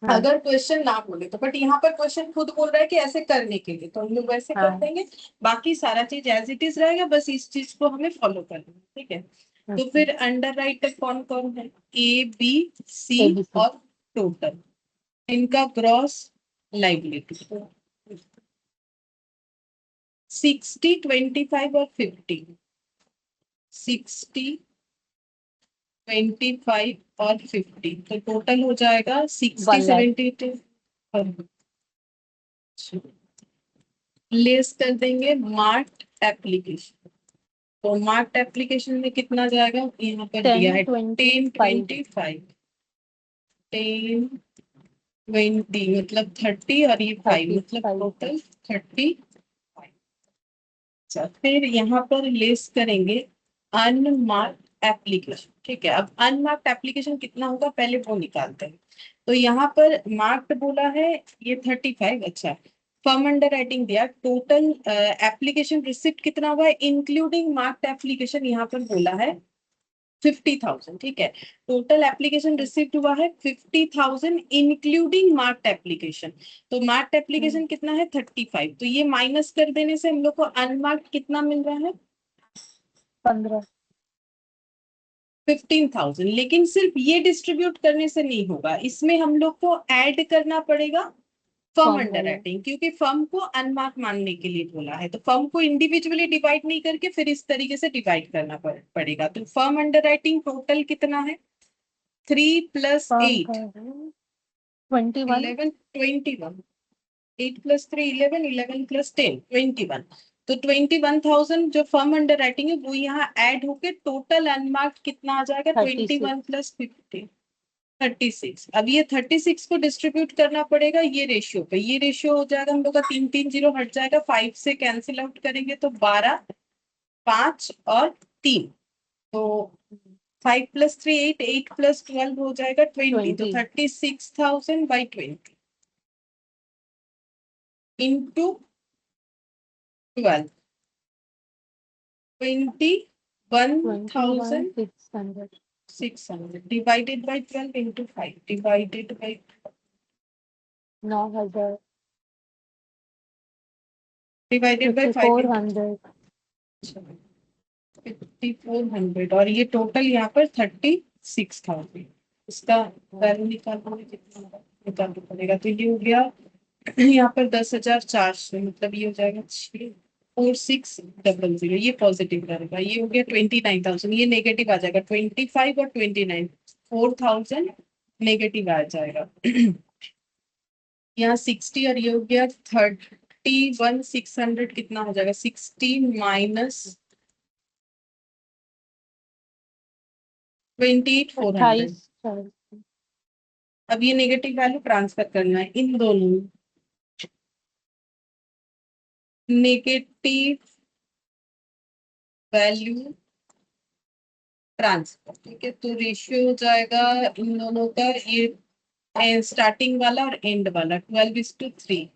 हाँ अगर क्वेश्चन ना बोले तो। बट यहाँ पर क्वेश्चन खुद बोल रहा है कि ऐसे करने के लिए, तो हम लोग वैसे कर हाँ। देंगे। बाकी सारा चीज एज इट इज रहेगा, बस इस चीज को हमें फॉलो करना है, ठीक है। तो अच्छा, फिर अंडर राइटर कौन कौन है? A B C ABC। और टोटल, इनका ग्रॉस लाइबिलिटी 60, 25 और 50, 60, 25 और 50, तो टोटल हो जाएगा 60, 1 लाख। 70। लेस कर देंगे मार्ट एप्लीकेशन। तो मार्ट एप्लीकेशन में कितना जाएगा, यहाँ पर दिया है 1025 1025, 1020 मतलब 30 और ये 5 मतलब 35 टोटल 30। अच्छा, फिर यहाँ पर लेस करेंगे अनमार्क्ड एप्लीकेशन। ठीक है, अब अनमार्क्ड एप्लीकेशन कितना होगा पहले वो निकालते हैं। तो यहाँ पर मार्क्ड बोला है ये 35। अच्छा, फर्म अंडर राइटिंग दिया, टोटल एप्लीकेशन रिसिप्ट कितना हुआ है इंक्लूडिंग मार्क्ड एप्लीकेशन, यहाँ पर बोला है 50,000। ठीक है, टोटल एप्लीकेशन रिसिप्ट हुआ है 50,000 इंक्लूडिंग मार्क्ड एप्लीकेशन। तो मार्क्ड एप्लीकेशन कितना है 35, तो ये माइनस कर देने से हम लोग को अनमार्क्ड कितना मिल रहा है 15। 15,000। लेकिन सिर्फ ये डिस्ट्रीब्यूट करने से नहीं होगा, इसमें हम लोग को ऐड करना पड़ेगा फर्म फॉर्म अंडर वाला राइटिंग, क्योंकि फर्म को अनमार्क मानने के लिए बोला है। तो फर्म को इंडिविजुअली डिवाइड नहीं करके फिर इस तरीके से डिवाइड करना पड़ेगा। तो फर्म अंडर राइटिंग टोटल कितना है 3 + फॉर्म का 8 है 21। 11 21, 8 + 3 11, 11 + 10 21। तो 21,000 जो फर्म अंडर राइटिंग है वो यहाँ ऐड होके टोटल अनमार्क्ड कितना आ जाएगा 36। 21 + 50 36। अब ये 36 को डिस्ट्रीब्यूट करना पड़ेगा ये रेशियो पे। ये रेशियो हो जाएगा हम लोग का 3 3 0 हट जाएगा, 5 से कैंसिल आउट करेंगे तो 12, 5 और 3। तो 5 + 3 8, 8 + 12 हो जाएगा 20। तो 20। 36,000/20 into 12, 21,600 21,600। Divided by 12 into 5 divided by 9,000। Divided by 5 into 5,400। 5,400 और ये टोटल यहाँ पर 36,000। इसका वैल्यू निकालना है कितना होगा, निकालना पड़ेगा। तो ये हो गया यहाँ पर 10,400, मतलब ये हो जाएगा 4600। ये पॉजिटिव रहेगा, ये हो गया 29,000। ये नेगेटिव आ जाएगा 25 और 29, 4,000 नेगेटिव आ जाएगा। यहाँ 60 और ये हो गया 31,600। कितना हो जाएगा 60 माइनस 28,400। 28,400। अब ये नेगेटिव वैल्यू ट्रांसफर करना है इन दोनों में, नेगेटिव वैल्यू ट्रांसफर। ठीक है, तो रेशियो हो जाएगा इन दोनों का, ये स्टार्टिंग वाला और एंड वाला 12:3।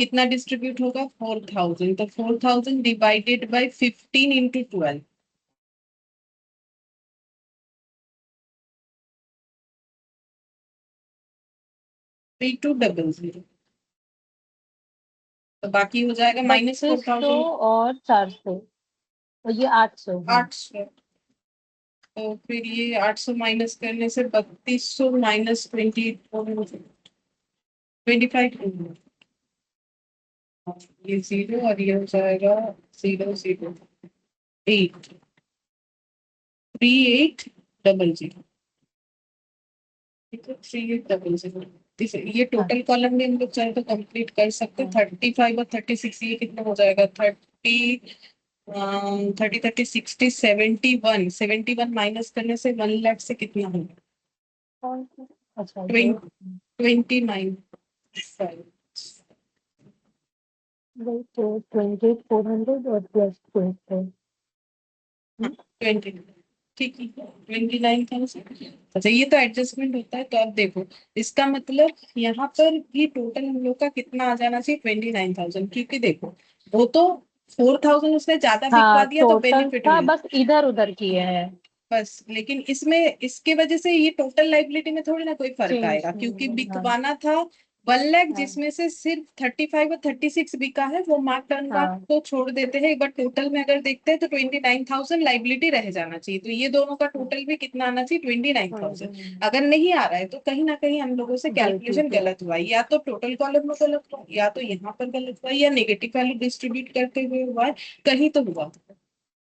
कितना डिस्ट्रीब्यूट होगा 4,000। तो 4,000 डिवाइडेड बाई 15 इंटू 12, 3200। तो बाकी हो जाएगा माइनस 3200 4,000, और 400, और ये 800। हाँ। 800। तो फिर ये 800 माइनस करने से 3200 माइनस 25। ये 0 और ये हो जाएगा 0 0 8 3800। ठीक है, 3800। ये हाँ। टोटल कॉलम में हम लोग चाहे तो कंप्लीट कर सकते हैं। हाँ। 35 और 36, ये कितना हो जाएगा 30 60 71। 71 माइनस करने से 1 लाख से कितना होगा कौन सा? अच्छा ये 29। 28,400 और प्लस 20। 20, ठीक है 29,000। अच्छा, ये तो एडजस्टमेंट होता है। तो अब देखो, इसका मतलब यहाँ पर भी टोटल हम लोग का कितना आ जाना चाहिए 29,000, क्योंकि देखो वो तो 4,000 उसने ज्यादा हाँ बिकवा दिया तो टोटल बेनिफिट था, मिल, बस इधर उधर किए हैं। बस। लेकिन इसमें इसके वजह से ये टोटल लाइबिलिटी में थोड़ी ना कोई फर्क चेंज आएगा, क्योंकि नहीं। हाँ। बिकवाना था 1 लाख, हाँ। जिसमें से सिर्फ 35 और 36 बिका है। वो मार्क टर्न मार्क हाँ। तो छोड़ देते हैं, बट टोटल में अगर देखते हैं तो 29,000 लाइबिलिटी रह जाना चाहिए। तो ये दोनों का टोटल भी कितना आना चाहिए 29,000। अगर नहीं आ रहा है तो कहीं ना कहीं हम लोगों से गलती कैलकुलेशन से। गलत हुआ है, या तो टोटल कॉलम में गलत हुआ, या तो यहाँ पर गलत हुआ, या नेगेटिव वैल्यू डिस्ट्रीब्यूट करते हुए हुआ है, कहीं तो हुआ।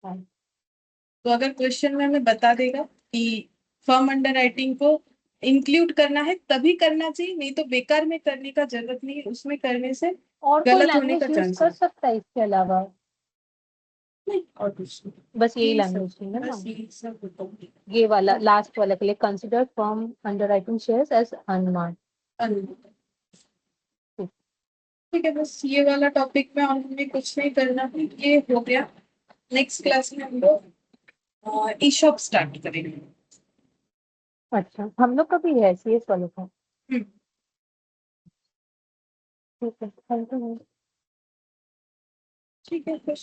हाँ। तो अगर क्वेश्चन में हमें बता देगा कि फर्म अंडर राइटिंग को इंक्लूड करना है तभी करना चाहिए, नहीं तो बेकार में करने का जरूरत नहीं है। उसमें करने से और कोई गलत होने का लैंग्वेज यूज चांस कर है। सकता है इसके अलावा? नहीं और कुछ नहीं, बस यही यही सब, लैंग्वेज थी ना? बस यही सब बताऊंगी। ये वाला लास्ट वाला के लिए, consider firm underwriting shares as unmarked. ठीक है, बस ये वाला टॉपिक में और हमें कुछ नहीं करना है, ये हो गया। नेक्स्ट क्लास में हम लोग ई शॉप स्टार्ट करेंगे। अच्छा, हम लोग का भी है सीएस वालों का। हम्म, ठीक है, थैंक यू। ठीक है फिर।